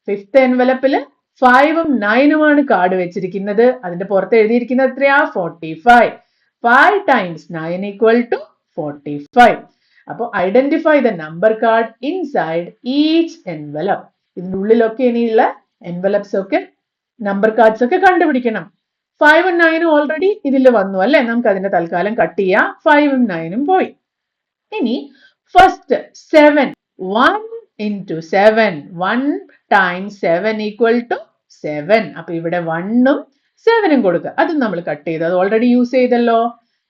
Fifth envelopeൽ 5ഉം 9ഉമാണ് card വെച്ചിരിക്കുന്നത്. അതിന്റെ പുറത്ത് എഴുതിയിരിക്കുന്നത് എത്രയാ? 45. 5 times 9 equal to 45. അപ്പൊ identify the number card inside each envelope. ഇതിന്റെ ഉള്ളിലൊക്കെ ഇനിയുള്ള envelopes ഒക്കെ നമ്പർ കാർഡ്സ് ഒക്കെ കണ്ടുപിടിക്കണം. 5ഉം 9ഉം ഓൾറെഡി ഇതിൽ വന്നു അല്ലെ? നമുക്ക് അതിന്റെ തൽക്കാലം കട്ട് ചെയ്യാം. 5ഉം 9ഉം പോയി. ഇനി first 7. 1 into 7. 1 times 7 equal to 7. അപ്പൊ ഇവിടെ 1ഉം 7ഉം കൊടുക്കുക. അതും നമ്മൾ കട്ട് ചെയ്തു. അത് ഓൾറെഡി യൂസ് ചെയ്തല്ലോ.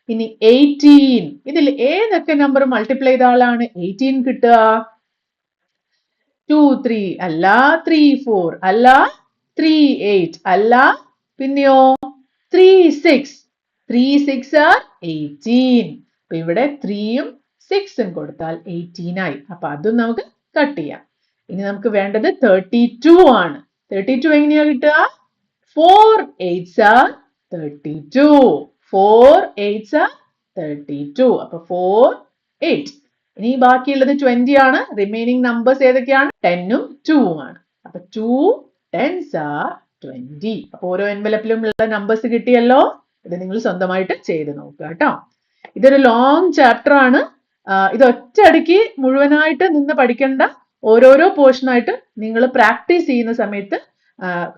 ഇനി 18. ഇതിൽ ഏതൊക്കെ നമ്പർ മൾട്ടിപ്ലൈ ചെയ്ത ആളാണ് 18 കിട്ടുക? 2, 3 അല്ല, 3, 4 അല്ല, 3, 8 അല്ല, പിന്നെയോ 3, 6. 3, 6 are 18. അപ്പൊ ഇവിടെ 3ഉം 6ഉം കൊടുത്താൽ 18 ആയി. അപ്പൊ അതും നമുക്ക് കട്ട് ചെയ്യാം. ഇനി നമുക്ക് വേണ്ടത് 32 ആണ്. 32 എങ്ങനെയാ കിട്ടുക? 4 8s are 32. 4 8s are 32. അപ്പൊ 4, 8. ഇനി ബാക്കിയുള്ളത് 20 ആണ്. റിമൈനിങ് നമ്പേഴ്സ് ഏതൊക്കെയാണ്? 10ഉം 2ഉം ആണ്. അപ്പൊ 2 10s are 20. അപ്പൊ ഓരോ എൻവലപ്പിലും ഉള്ള നമ്പേഴ്സ് കിട്ടിയല്ലോ. ഇത് നിങ്ങൾ സ്വന്തമായിട്ട് ചെയ്ത് നോക്കുക കേട്ടോ. ഇതൊരു ലോങ് ചാപ്റ്റർ ആണ്. ഇത് ഒറ്റയടിക്ക് മുഴുവനായിട്ട് നിന്ന് പഠിക്കേണ്ട, ഓരോരോ പോർഷൻ ആയിട്ട് നിങ്ങൾ പ്രാക്ടീസ് ചെയ്യുന്ന സമയത്ത്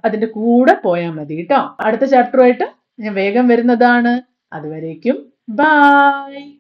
അതിന്റെ കൂടെ പോയാൽ മതി കേട്ടോ. അടുത്ത ചാപ്റ്ററുമായിട്ട് ഞാൻ വേഗം വരുന്നതാണ്. അതുവരേക്കും ബൈ.